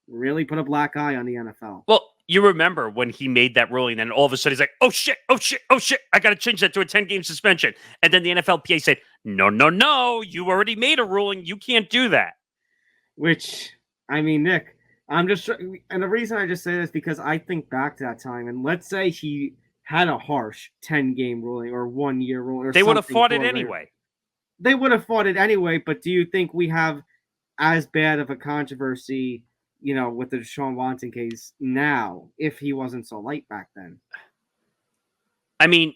really put a black eye on the NFL. Well, you remember when he made that ruling, and all of a sudden he's like, oh shit, I got to change that to a 10-game suspension. And then the NFLPA said, no, you already made a ruling. You can't do that. Which, I mean, Nick, and the reason I just say this is because I think back to that time, and let's say he had a harsh 10-game ruling or 1-year ruling. They would have fought it anyway. They would have fought it anyway, but do you think we have as bad of a controversy with the Deshaun Watson case now, if he wasn't so light back then? I mean,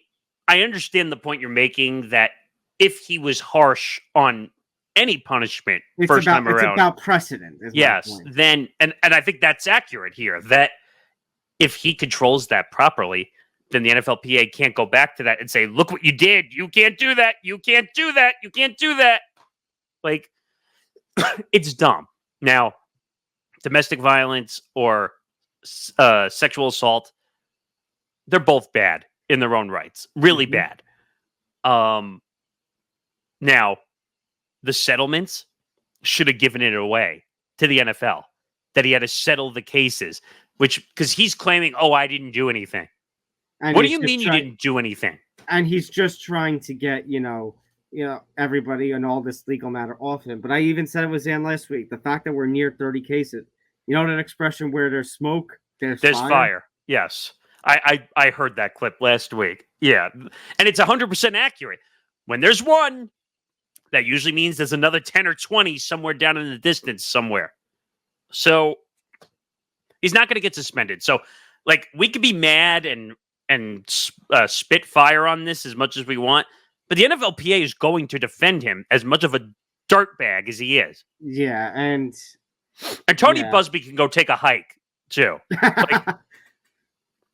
I understand the point you're making that if he was harsh on any punishment time around, it's about precedent. Yes, then, and I think that's accurate here, that if he controls that properly, then the NFLPA can't go back to that and say, look what you did. You can't do that. You can't do that. You can't do that. Like, it's dumb. Now, domestic violence or sexual assault, they're both bad in their own rights. Really bad. Now, the settlements should have given it away to the NFL, that he had to settle the cases, because he's claiming, oh, I didn't do anything. And what do you mean you didn't do anything? And he's just trying to get, everybody and all this legal matter off him. But I even said it was Zan last week. The fact that we're near 30 cases, that expression where there's smoke, there's fire. Yes. I heard that clip last week. Yeah. And it's 100% accurate. When there's one, that usually means there's another 10 or 20 somewhere down in the distance somewhere. So he's not going to get suspended. So, we could be mad and spit fire on this as much as we want, but the NFLPA is going to defend him as much of a dirtbag as he is. Yeah, and Tony Buzbee can go take a hike too.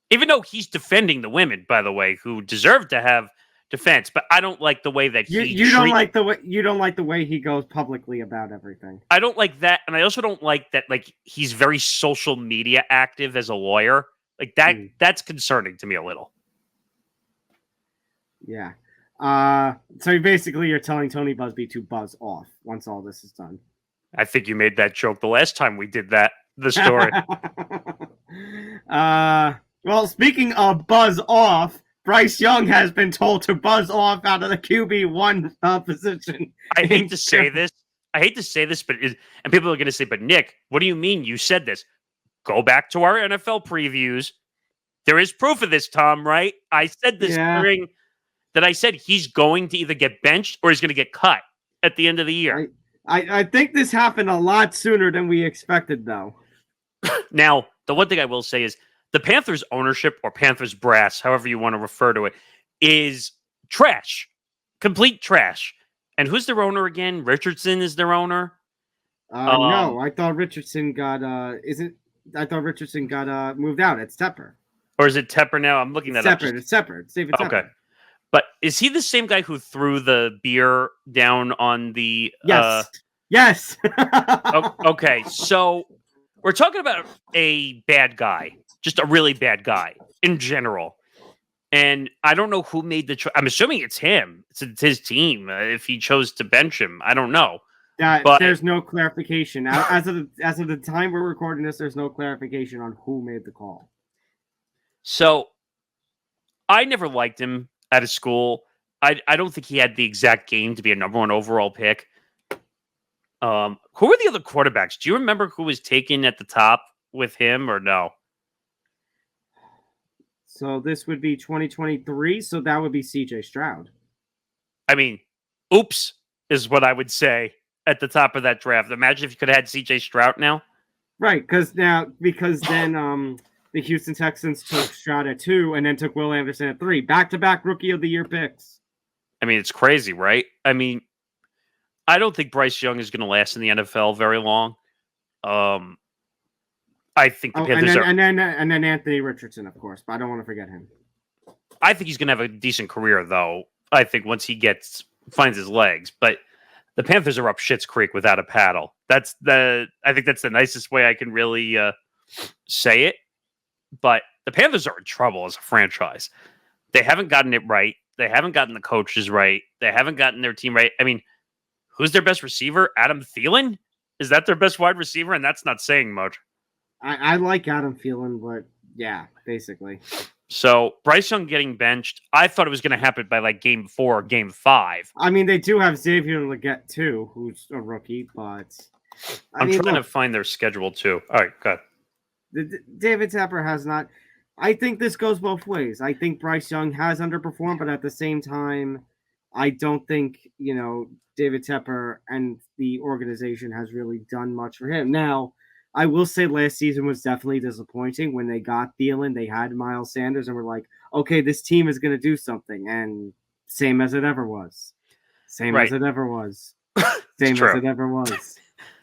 Even though he's defending the women, by the way, who deserve to have defense, but I don't like the way that you don't like the way he goes publicly about everything. I don't like that, and I also don't like that he's very social media active as a lawyer. That's concerning to me a little. Yeah. So basically you're telling Tony Buzbee to buzz off once all this is done. I think you made that joke the last time we did the story. Well, speaking of buzz off, Bryce Young has been told to buzz off out of the QB1 position. I hate to say this, but and people are going to say, but Nick, what do you mean you said this? Go back to our NFL previews. There is proof of this, Tom, right? I said this during that I said he's going to either get benched or he's going to get cut at the end of the year. I think this happened a lot sooner than we expected, though. Now, the one thing I will say is the Panthers ownership or Panthers brass, however you want to refer to it, is trash. Complete trash. And who's their owner again? Richardson is their owner? No, I thought Richardson got moved out. It's Tepper. Or is it Tepper now? I'm looking that up. It's Tepper. It's David Tepper. Okay. But is he the same guy who threw the beer down on the... Yes. Yes. Okay, so we're talking about a bad guy. Just a really bad guy in general. And I don't know who made the choice. I'm assuming it's him. It's his team. If he chose to bench him, I don't know. But there's no clarification. As of the time we're recording this, there's no clarification on who made the call. So I never liked him out of school. I don't think he had the exact game to be a number one overall pick. Who were the other quarterbacks? Do you remember who was taken at the top with him or no? So this would be 2023. So that would be CJ Stroud. I mean, oops is what I would say at the top of that draft. Imagine if you could have had CJ Stroud now. Right, because then the Houston Texans took Stroud at 2 and then took Will Anderson at 3. Back-to-back Rookie of the Year picks. I mean, it's crazy, right? I mean, I don't think Bryce Young is going to last in the NFL very long. I think the Panthers and then Anthony Richardson, of course, but I don't want to forget him. I think he's going to have a decent career, though. I think once he finds his legs, but the Panthers are up shit's creek without a paddle. I think that's the nicest way I can really say it. But the Panthers are in trouble as a franchise. They haven't gotten it right. They haven't gotten the coaches right. They haven't gotten their team right. I mean, who's their best receiver? Adam Thielen? Is that their best wide receiver? And that's not saying much. I like Adam Thielen, but yeah, basically. So Bryce Young getting benched, I thought it was going to happen by game 4 or game 5. I mean, they do have Xavier Legette too, who's a rookie, but I'm trying to find their schedule too. All right, go ahead. David Tepper has not. I think this goes both ways. I think Bryce Young has underperformed, but at the same time, I don't think David Tepper and the organization has really done much for him. Now, I will say last season was definitely disappointing. When they got Thielen, they had Miles Sanders, and we're like, okay, this team is going to do something. And same as it ever was. As it ever was.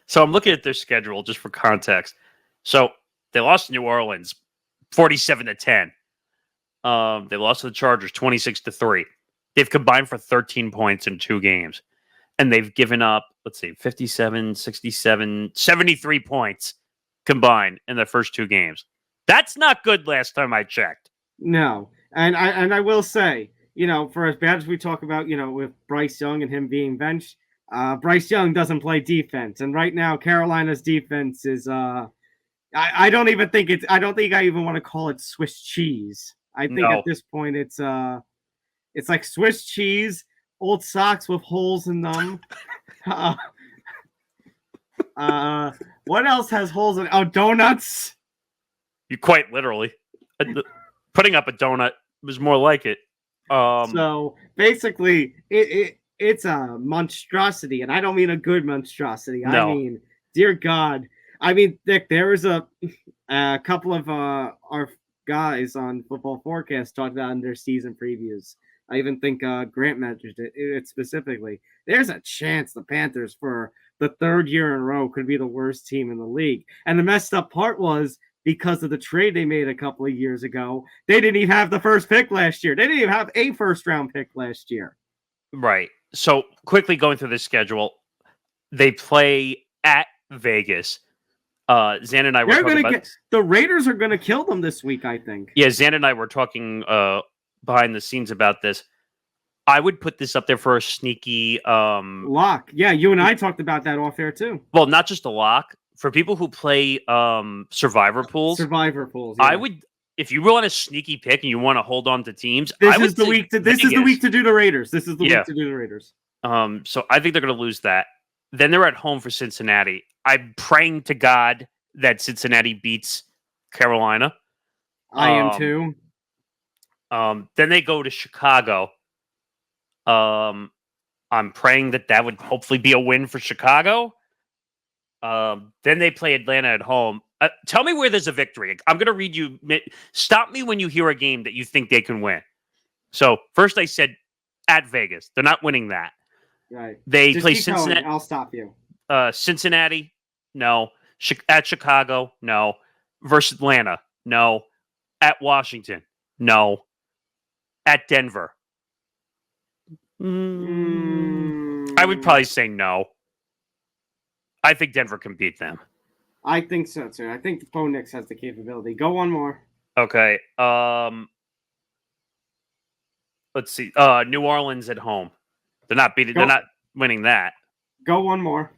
So I'm looking at their schedule just for context. So they lost to New Orleans 47-10. They lost to the Chargers 26-3. They've combined for 13 points in 2 games. And they've given up, 57, 67, 73 points combined in the first 2 games. That's not good last time I checked. No. And I will say, for as bad as we talk about, with Bryce Young and him being benched, Bryce Young doesn't play defense. And right now, Carolina's defense is, I don't think I even want to call it Swiss cheese. I think at this point it's like Swiss cheese old socks with holes in them. What else has holes in? Oh, donuts. You quite literally putting up a donut was more like it. So basically, it's a monstrosity, and I don't mean a good monstrosity. No. I mean, dear God. I mean, Nick, there was a couple of our guys on Football Forecast talked about in their season previews. I even think Grant mentioned it specifically. There's a chance the Panthers, for the third year in a row, could be the worst team in the league. And the messed up part was, because of the trade they made a couple of years ago, they didn't even have the first pick last year. They didn't even have a first-round pick last year. Right. So quickly going through the schedule, they play at Vegas. Zan and I were talking about the Raiders are going to kill them this week, I think. Yeah, Zan and I were talking behind the scenes about this. I would put this up there for a sneaky lock. Yeah, you and I talked about that off air too. Well, not just a lock. For people who play survivor pools. Yeah. I would, if you want a sneaky pick and you want to hold on to teams, this is the week to do the Raiders. This is the week to do the Raiders. So I think they're going to lose that. Then they're at home for Cincinnati. I'm praying to God that Cincinnati beats Carolina. I am too. Then they go to Chicago. I'm praying that would hopefully be a win for Chicago. Then they play Atlanta at home. Tell me where there's a victory. I'm going to read you. Stop me when you hear a game that you think they can win. So first I said at Vegas. They're not winning that. Right. They play Cincinnati. Going. I'll stop you. Cincinnati, no. At Chicago, no. Versus Atlanta, no. At Washington, no. At Denver. I would probably say no. I think Denver can beat them. I think so too. I think Bo Nix has the capability. Go one more. Okay. Let's see. New Orleans at home. They're not beating. They're not winning that. Go one more.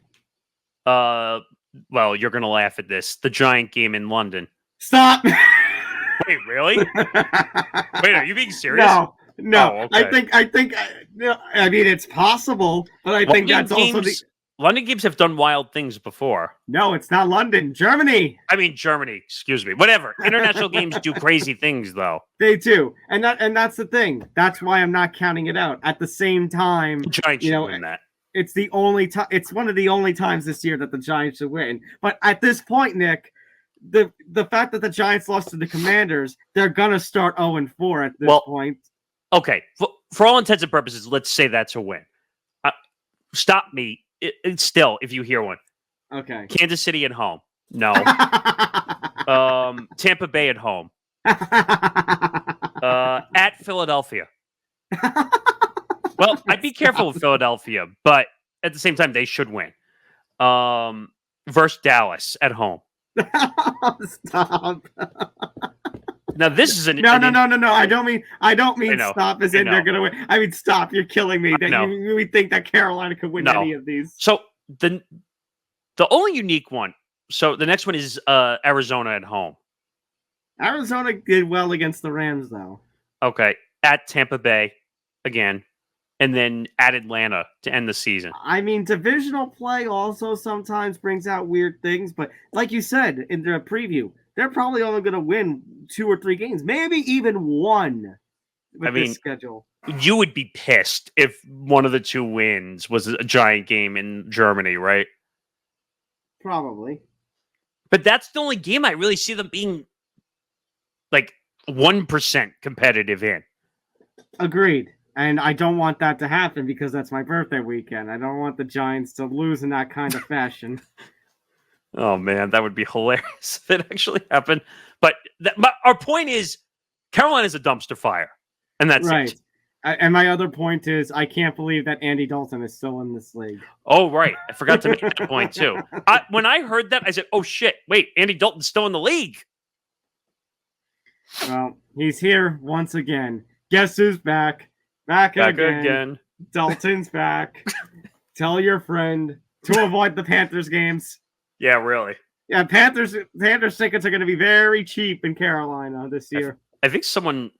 Well, you're gonna laugh at this. The Giant game in London. Stop. Wait, really? Wait, are you being serious? No. Oh, okay. I mean, it's possible, but I think that's also the. London games have done wild things before. No, it's not London. Germany. I mean, Germany. Excuse me. Whatever. International games do crazy things, though. They do, and that's the thing. That's why I'm not counting it out. At the same time, the Giants should win that. It's the only time. It's one of the only times this year that the Giants should win. But at this point, Nick, the fact that the Giants lost to the Commanders, they're gonna start 0-4 at this point. Okay, for all intents and purposes, let's say that's a win. Stop me. It's still, if you hear one. Okay. Kansas City at home. No. Tampa Bay at home. At Philadelphia. Well, I'd be careful with Philadelphia, but at the same time, they should win. Versus Dallas at home. Stop. Now this is no. I don't mean stop as in they're gonna win. I mean stop. You're killing me. That we think that Carolina could win any of these. So the only unique one. So the next one is Arizona at home. Arizona did well against the Rams, though. Okay, at Tampa Bay again, and then at Atlanta to end the season. I mean, divisional play also sometimes brings out weird things, but like you said in the preview, they're probably only going to win 2 or 3 games, maybe even one. With this schedule, you would be pissed if one of the 2 wins was a Giant game in Germany, right? Probably. But that's the only game I really see them being like 1% competitive in. Agreed. And I don't want that to happen because that's my birthday weekend. I don't want the Giants to lose in that kind of fashion. Oh, man, that would be hilarious if it actually happened. But our point is Carolina's a dumpster fire. And that's right. it. And my other point is I can't believe that Andy Dalton is still in this league. Oh, right. I forgot to make that point, too. When I heard that, I said, oh, shit. Wait, Andy Dalton's still in the league. Well, he's here once again. Guess who's back? Back again. Dalton's back. Tell your friend to avoid the Panthers games. Yeah, really. Yeah, Panthers tickets are going to be very cheap in Carolina this year. I think someone,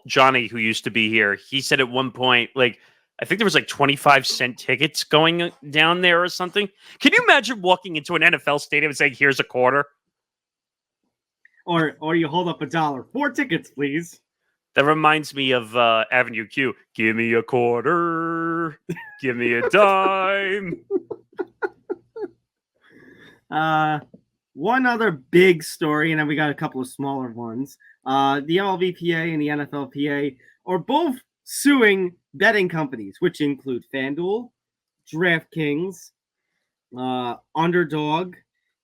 Johnny, who used to be here, he said at one point, like, I think there was like 25-cent tickets going down there or something. Can you imagine walking into an NFL stadium and saying, "Here's a quarter"? Or you hold up $1. 4 tickets, please. That reminds me of Avenue Q. Give me a quarter. Give me a dime. One other big story, and then we got a couple of smaller ones. The MLBPA and the NFLPA are both suing betting companies, which include FanDuel, DraftKings, Underdog,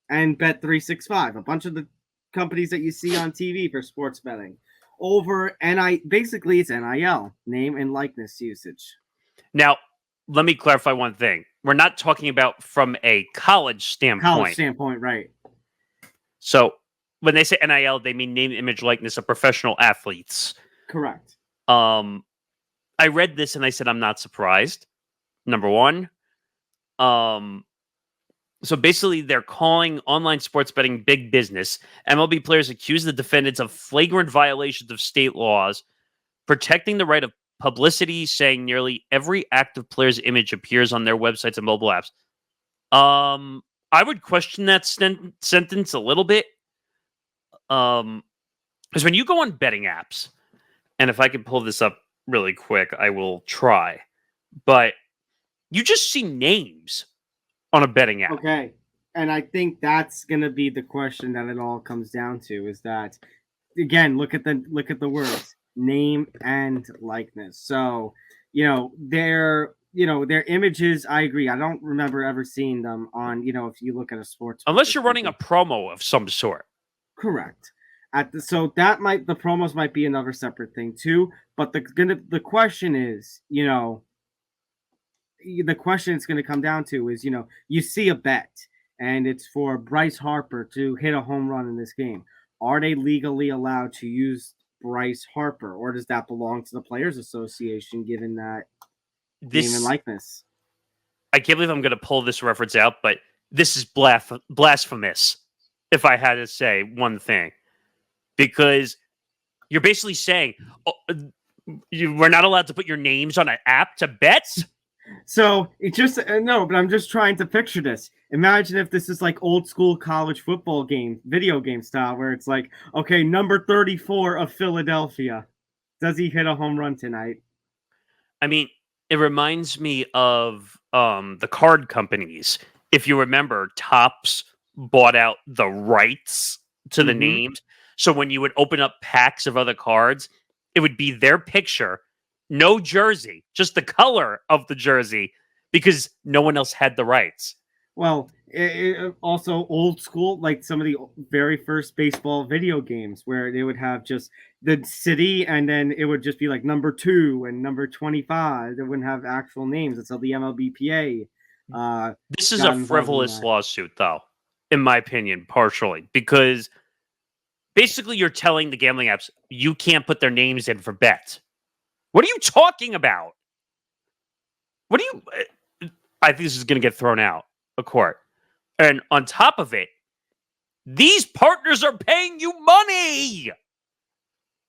and Bet365. A bunch of the companies that you see on TV for sports betting over basically it's NIL, name and likeness usage. Now, let me clarify one thing. We're not talking about from a college standpoint. Right. So when they say NIL, they mean name, image, likeness of professional athletes. Correct. I read this and I said, I'm not surprised. Number one. So basically, they're calling online sports betting big business. MLB players accuse the defendants of flagrant violations of state laws, protecting the right of publicity, saying nearly every active player's image appears on their websites and mobile apps. I would question that sentence a little bit. Because when you go on betting apps, and if I can pull this up really quick, I will try. But you just see names on a betting app. Okay. And I think that's going to be the question that it all comes down to is that, again, look at the words name and likeness. So, their images, I agree. I don't remember ever seeing them on, if you look at a sports. Unless you're running a promo of some sort. Correct. So the promos might be another separate thing too. But the question is, the question it's going to come down to is, you see a bet and it's for Bryce Harper to hit a home run in this game. Are they legally allowed to use Bryce Harper, or does that belong to the Players Association, given that name and likeness? I can't believe I'm going to pull this reference out, but this is blasphemous, if I had to say one thing. Because you're basically saying, we're not allowed to put your names on an app to bet? So it just no, but I'm just trying to picture this. Imagine if this is like old school college football game, video game style, where it's like, okay, number 34 of Philadelphia, does he hit a home run tonight? I mean, it reminds me of the card companies. If you remember, Topps bought out the rights to the names, so when you would open up packs of other cards, it would be their picture. No jersey, just the color of the jersey, because no one else had the rights. Well, it also old school, like some of the very first baseball video games where they would have just the city and then it would just be like number 2 and number 25. They wouldn't have actual names until the MLBPA. This is a frivolous lawsuit, though, in my opinion, partially, because basically you're telling the gambling apps you can't put their names in for bets. What are you talking about? I think this is going to get thrown out of court. And on top of it, these partners are paying you money.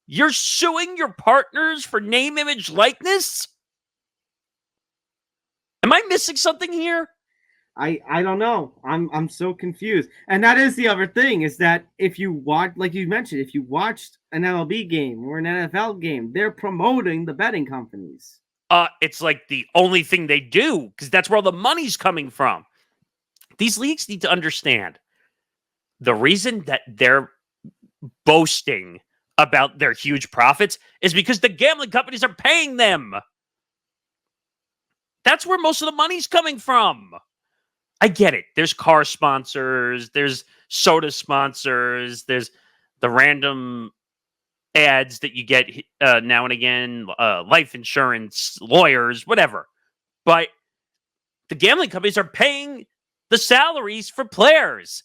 You're suing your partners for name, image, likeness? Am I missing something here? I don't know. I'm so confused. And that is the other thing, is that if you watch, like you mentioned, if you watched an MLB game or an NFL game, they're promoting the betting companies. It's like the only thing they do, because that's where all the money's coming from. These leagues need to understand the reason that they're boasting about their huge profits is because the gambling companies are paying them. That's where most of the money's coming from. I get it. There's car sponsors, there's soda sponsors, there's the random ads that you get now and again, life insurance, lawyers, whatever. But the gambling companies are paying the salaries for players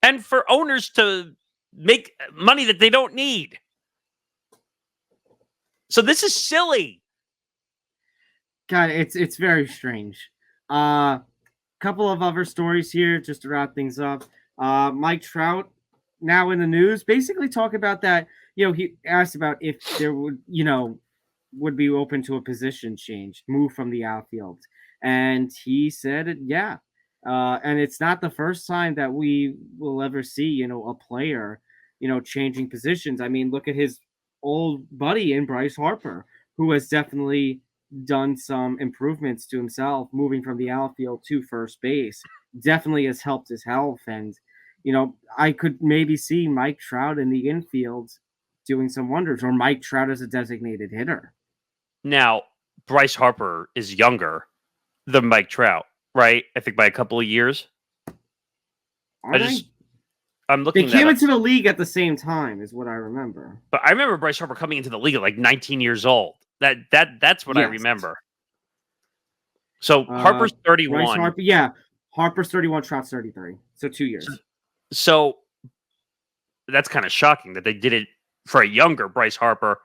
and for owners to make money that they don't need. So this is silly. God, it's very strange. Couple of other stories here just to wrap things up. Mike Trout, now in the news, basically talk about that. He asked about if there would, would be open to a position change, move from the outfield. And he said, yeah. And it's not the first time that we will ever see, a player, changing positions. I mean, look at his old buddy in Bryce Harper, who has definitely done some improvements to himself, moving from the outfield to first base. Definitely has helped his health. And, I could maybe see Mike Trout in the infield doing some wonders, or Mike Trout as a designated hitter. Now, Bryce Harper is younger than Mike Trout, right? I think by a couple of years. I'm looking. They came into the league at the same time, is what I remember. But I remember Bryce Harper coming into the league at like 19 years old. That's what I remember. So Harper's 31. Bryce Harper, yeah, Harper's 31, Trout's 33. So 2 years. So that's kind of shocking that they did it for a younger Bryce Harper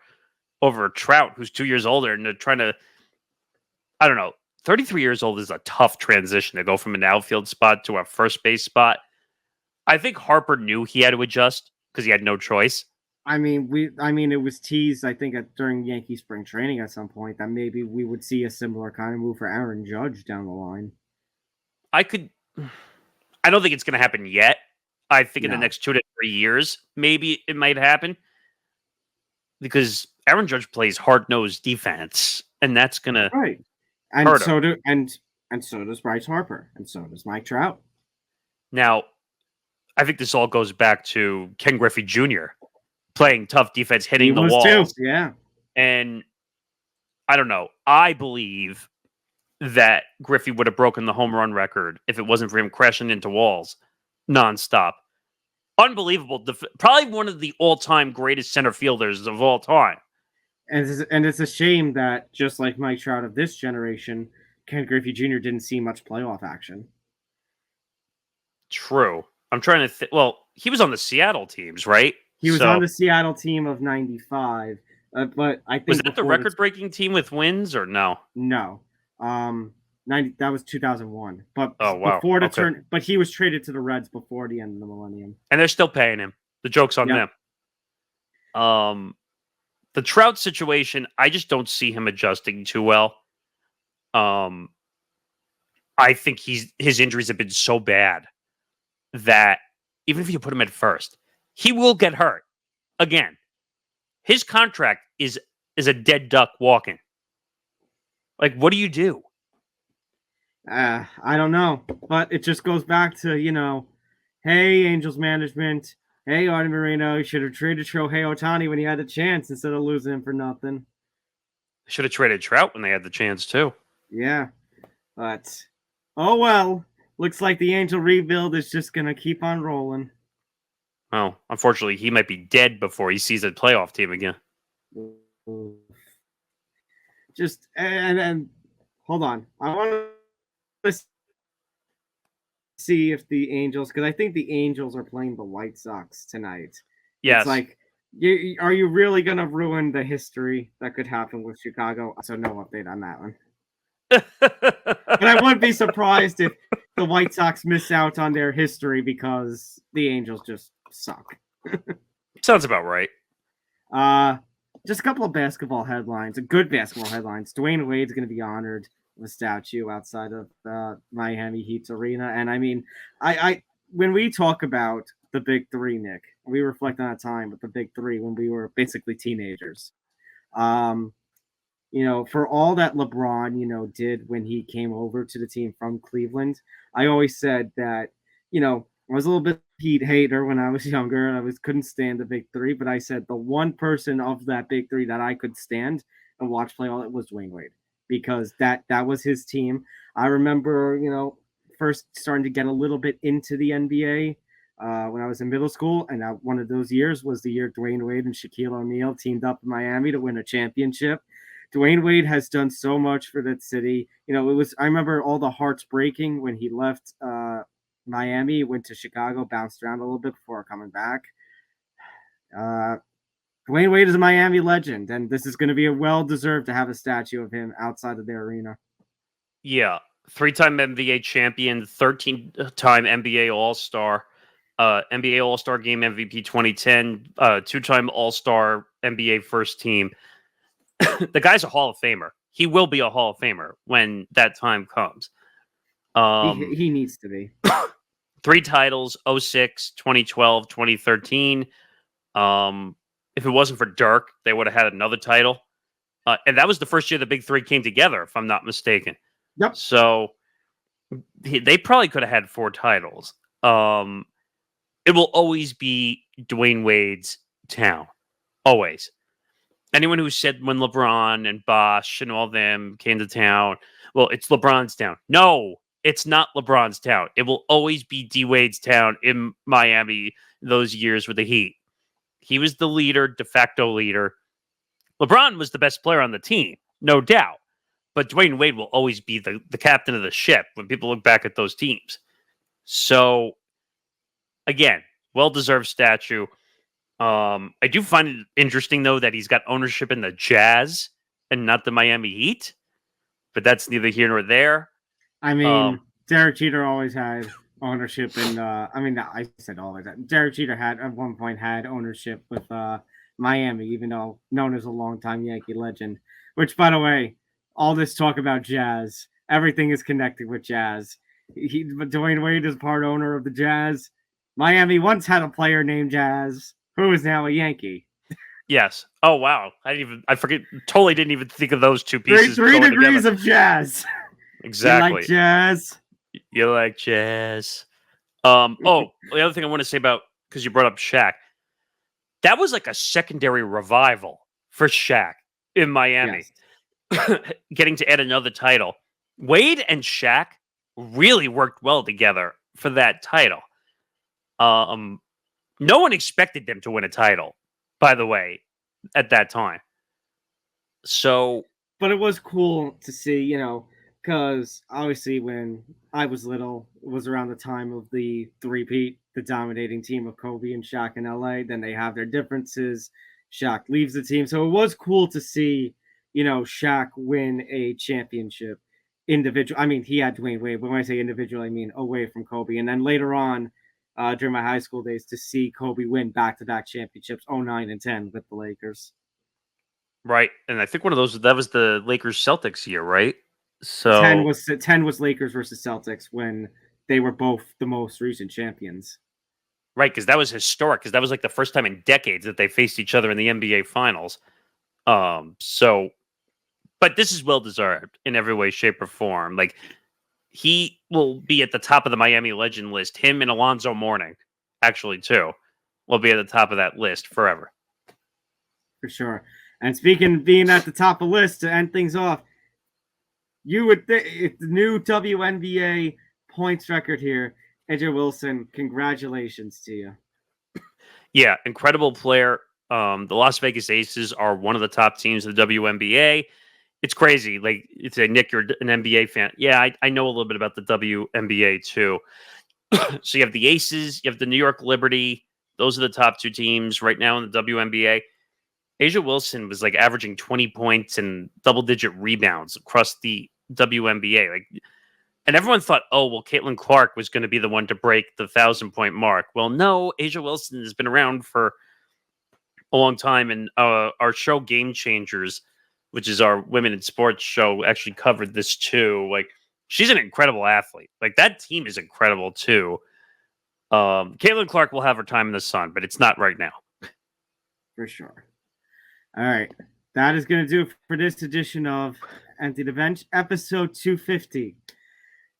over Trout, who's 2 years older, and they're trying to. I don't know. 33 years old is a tough transition to go from an outfield spot to a first base spot. I think Harper knew he had to adjust because he had no choice. I mean, it was teased, I think, during Yankee spring training at some point that maybe we would see a similar kind of move for Aaron Judge down the line. I don't think it's going to happen yet. I think in the next 2 to 3 years, maybe it might happen because Aaron Judge plays hard-nosed defense, and that's going to hurt him. And so does Bryce Harper, and so does Mike Trout. Now, I think this all goes back to Ken Griffey Jr. playing tough defense, hitting the walls. Too. Yeah. And I don't know. I believe that Griffey would have broken the home run record if it wasn't for him crashing into walls nonstop. Unbelievable. Probably one of the all-time greatest center fielders of all time. And it's a shame that, just like Mike Trout of this generation, Ken Griffey Jr. didn't see much playoff action. True. I'm trying to well, he was on the Seattle teams, right? He was on the Seattle team of 95. But I think was that the record-breaking team with wins or no? No. 90, that was 2001. But wow. Before the turn, but he was traded to the Reds before the end of the millennium. And they're still paying him. The joke's on them. The Trout situation, I just don't see him adjusting too well. I think his injuries have been so bad that even if you put him at first, he will get hurt again. His contract is a dead duck walking. Like, what do you do? I don't know, but it just goes back to, hey, Angels management, hey, Artie Moreno, you should have traded Shohei Ohtani when he had the chance instead of losing him for nothing. They should have traded Trout when they had the chance too. Yeah, but oh well. Looks like the Angel rebuild is just going to keep on rolling. Oh, unfortunately, he might be dead before he sees a playoff team again. Just, and hold on. I want to see if the Angels, because I think the Angels are playing the White Sox tonight. Yes. It's like, are you really going to ruin the history that could happen with Chicago? So no update on that one. But I wouldn't be surprised if the White Sox miss out on their history because the Angels just suck. Sounds about right. Just a couple of basketball headlines, good basketball headlines. Dwayne Wade's going to be honored with a statue outside of Miami Heat's arena. And I mean, I when we talk about the big three, Nick, we reflect on a time with the big three when we were basically teenagers. For all that LeBron, did when he came over to the team from Cleveland, I always said that, I was a little bit Heat hater when I was younger. I couldn't stand the big three, but I said the one person of that big three that I could stand and watch play all it was Dwayne Wade, because that was his team. I remember, first starting to get a little bit into the NBA when I was in middle school, and one of those years was the year Dwayne Wade and Shaquille O'Neal teamed up in Miami to win a championship. Dwayne Wade has done so much for that city. I remember all the hearts breaking when he left Miami, went to Chicago, bounced around a little bit before coming back. Dwayne Wade is a Miami legend, and this is going to be well-deserved to have a statue of him outside of their arena. Yeah, 3-time NBA champion, 13-time NBA All-Star, NBA All-Star Game MVP 2010, 2-time All-Star NBA first team. the guy's a Hall of Famer. He will be a Hall of Famer when that time comes. He needs to be. 3 titles, 06, 2012, 2013. If it wasn't for Dirk, they would have had another title. And that was the first year the big three came together, if I'm not mistaken. Yep. So they probably could have had 4 titles. It will always be Dwayne Wade's town. Always. Anyone who said when LeBron and Bosh and all them came to town, well, it's LeBron's town. No, it's not LeBron's town. It will always be D Wade's town in Miami those years with the Heat. He was the leader, de facto leader. LeBron was the best player on the team, no doubt. But Dwayne Wade will always be the captain of the ship when people look back at those teams. So, again, well-deserved statue. I do find it interesting, though, that he's got ownership in the Jazz and not the Miami Heat. But that's neither here nor there. I mean, Derek Jeter always had ownership in. I said always. Derek Jeter had at one point had ownership with Miami, even though known as a longtime Yankee legend. Which, by the way, all this talk about Jazz, everything is connected with Jazz. Dwayne Wade is part owner of the Jazz. Miami once had a player named Jazz who is now a Yankee. Yes. Oh wow. I forget. Totally didn't even think of those two pieces. Three degrees together. Of Jazz. Exactly. You like jazz? You like jazz. The other thing I want to say about, because you brought up Shaq, that was like a secondary revival for Shaq in Miami. Yes. Getting to add another title. Wade and Shaq really worked well together for that title. No one expected them to win a title, by the way, at that time. So, but it was cool to see, because obviously when I was little, it was around the time of the three-peat, the dominating team of Kobe and Shaq in LA. Then they have their differences. Shaq leaves the team. So it was cool to see, Shaq win a championship individual. I mean, he had Dwayne Wade, but when I say individual, I mean away from Kobe. And then later on, during my high school days, to see Kobe win back-to-back championships, 09 and 10 with the Lakers. Right. And I think that was the Lakers Celtics year, right? So 10 was Lakers versus Celtics when they were both the most recent champions. Right, because that was historic, because that was like the first time in decades that they faced each other in the NBA Finals. But this is well-deserved in every way, shape, or form. Like, he will be at the top of the Miami legend list. Him and Alonzo Mourning, actually, too, will be at the top of that list forever. For sure. And speaking of being at the top of the list, to end things off, you would think the new WNBA points record here, AJ Wilson, congratulations to you. Yeah, incredible player. The Las Vegas Aces are one of the top teams in the WNBA. It's crazy. Like, it's a Nick, you're an NBA fan. Yeah, I know a little bit about the WNBA too. So you have the Aces, you have the New York Liberty. Those are the top 2 teams right now in the WNBA. A'ja Wilson was like averaging 20 points and double-digit rebounds across the WNBA. And everyone thought, Caitlin Clark was going to be the one to break the 1,000-point mark. Well, no, A'ja Wilson has been around for a long time, and our show Game Changers, which is our women in sports show, actually covered this too. Like, she's an incredible athlete. Like, that team is incredible too. Caitlin Clark will have her time in the sun, but it's not right now. For sure. All right. That is going to do it for this edition of Empty the Bench, episode 250.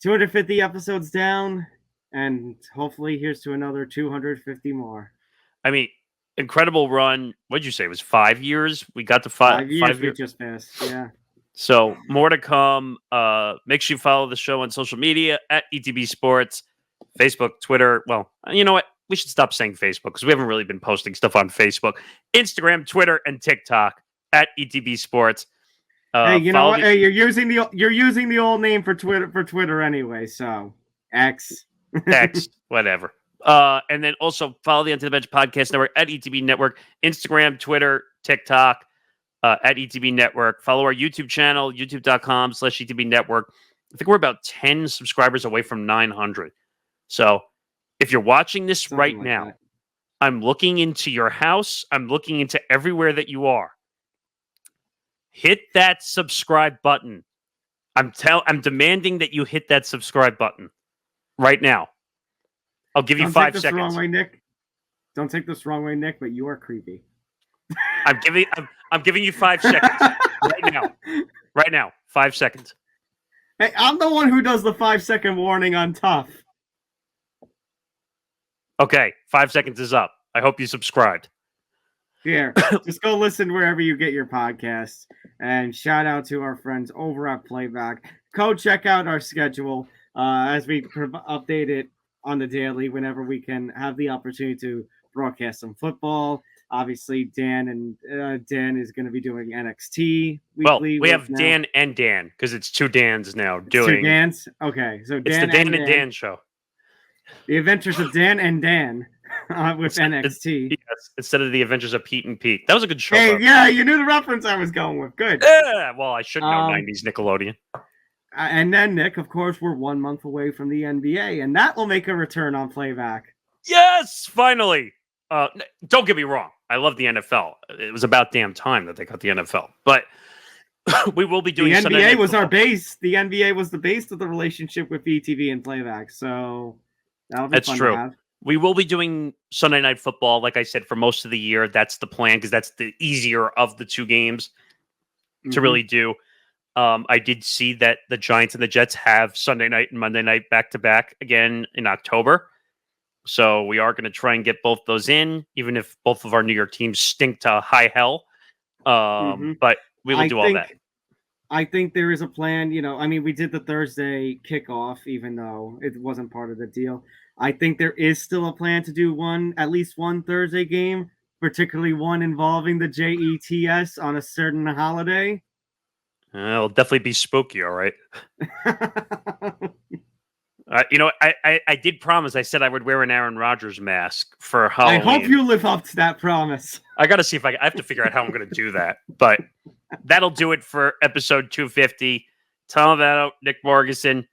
250 episodes down, and hopefully here's to another 250 more. I mean, incredible run. What'd you say? It was 5 years? We got to 5 years. 5 years just passed, yeah. So more to come. Make sure you follow the show on social media at ETB Sports, Facebook, Twitter. Well, you know what? We should stop saying Facebook because we haven't really been posting stuff on Facebook, Instagram, Twitter, and TikTok at ETB Sports. Hey, you know what? Hey, you're using the old name for Twitter anyway. So X, whatever. And then also follow the Onto the Bench Podcast Network at ETB Network, Instagram, Twitter, TikTok at ETB Network. Follow our YouTube channel, youtube.com/ETB Network. I think we're about 10 subscribers away from 900. So if you're watching this right now, I'm looking into your house. I'm looking into everywhere that you are. hit that subscribe button. I'm demanding that you hit that subscribe button right now. I'll give you 5 Don't take this the seconds. wrong way, Nick. Don't take this the wrong way, Nick, but you are creepy. I'm giving you 5 seconds right now. Right now, 5 seconds. Hey, I'm the one who does the 5-second warning on Tough. Okay, 5 seconds is up. I hope you subscribed. Here, just go listen wherever you get your podcasts. And shout out to our friends over at Playback. Go check out our schedule as we update it on the daily whenever we can have the opportunity to broadcast some football. Obviously, Dan is going to be doing NXT weekly. Well, we have now. Dan and Dan because it's 2 Dans now doing. 2 Dans? Okay, so it's the Dan and Dan show. The Adventures of Dan and Dan with NXT. Yes, instead of the Adventures of Pete and Pete. That was a good show. Hey, yeah, you knew the reference I was going with. Good. Yeah, well, I should know 90s Nickelodeon. And then, Nick, of course, we're 1 month away from the NBA, and that will make a return on Playback. Yes, finally. Don't get me wrong. I love the NFL. It was about damn time that they got the NFL. But we will be doing the Sunday NBA Night was Football. Our base. The NBA was the base of the relationship with VTV and Playback. So that'll be That's fun true. to have. We will be doing Sunday Night Football, like I said, for most of the year. That's the plan because that's the easier of the 2 games to really do. I did see that the Giants and the Jets have Sunday night and Monday night back-to-back again in October. So we are going to try and get both those in, even if both of our New York teams stink to high hell. But we will do all that. I think there is a plan. We did the Thursday kickoff, even though it wasn't part of the deal. I think there is still a plan to do at least one Thursday game, particularly one involving the JETS on a certain holiday. It'll definitely be spooky, all right? I did promise. I said I would wear an Aaron Rodgers mask for Halloween. I hope you live up to that promise. I got to see if I have to figure out how I'm going to do that. But that'll do it for episode 250. Tom Albano, Nick Morgasen,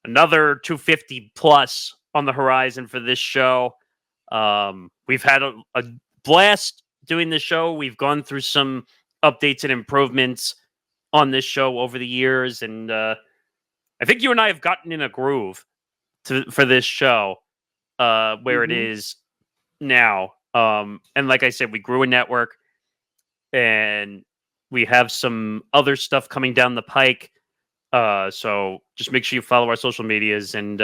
another 250 plus on the horizon for this show. We've had a blast doing this show. We've gone through some updates and improvements on this show over the years, and I think you and I have gotten in a groove for this show where it is now. And like I said, we grew a network, and we have some other stuff coming down the pike. So just make sure you follow our social medias, and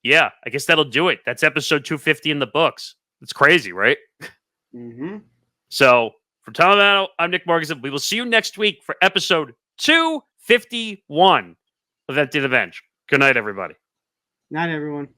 yeah, I guess that'll do it. That's episode 250 in the books. It's crazy, right? So from Tom Albano, I'm Nick Morgasen. We will see you next week for episode 251 of Empty the Bench. Good night, everybody. Night, everyone.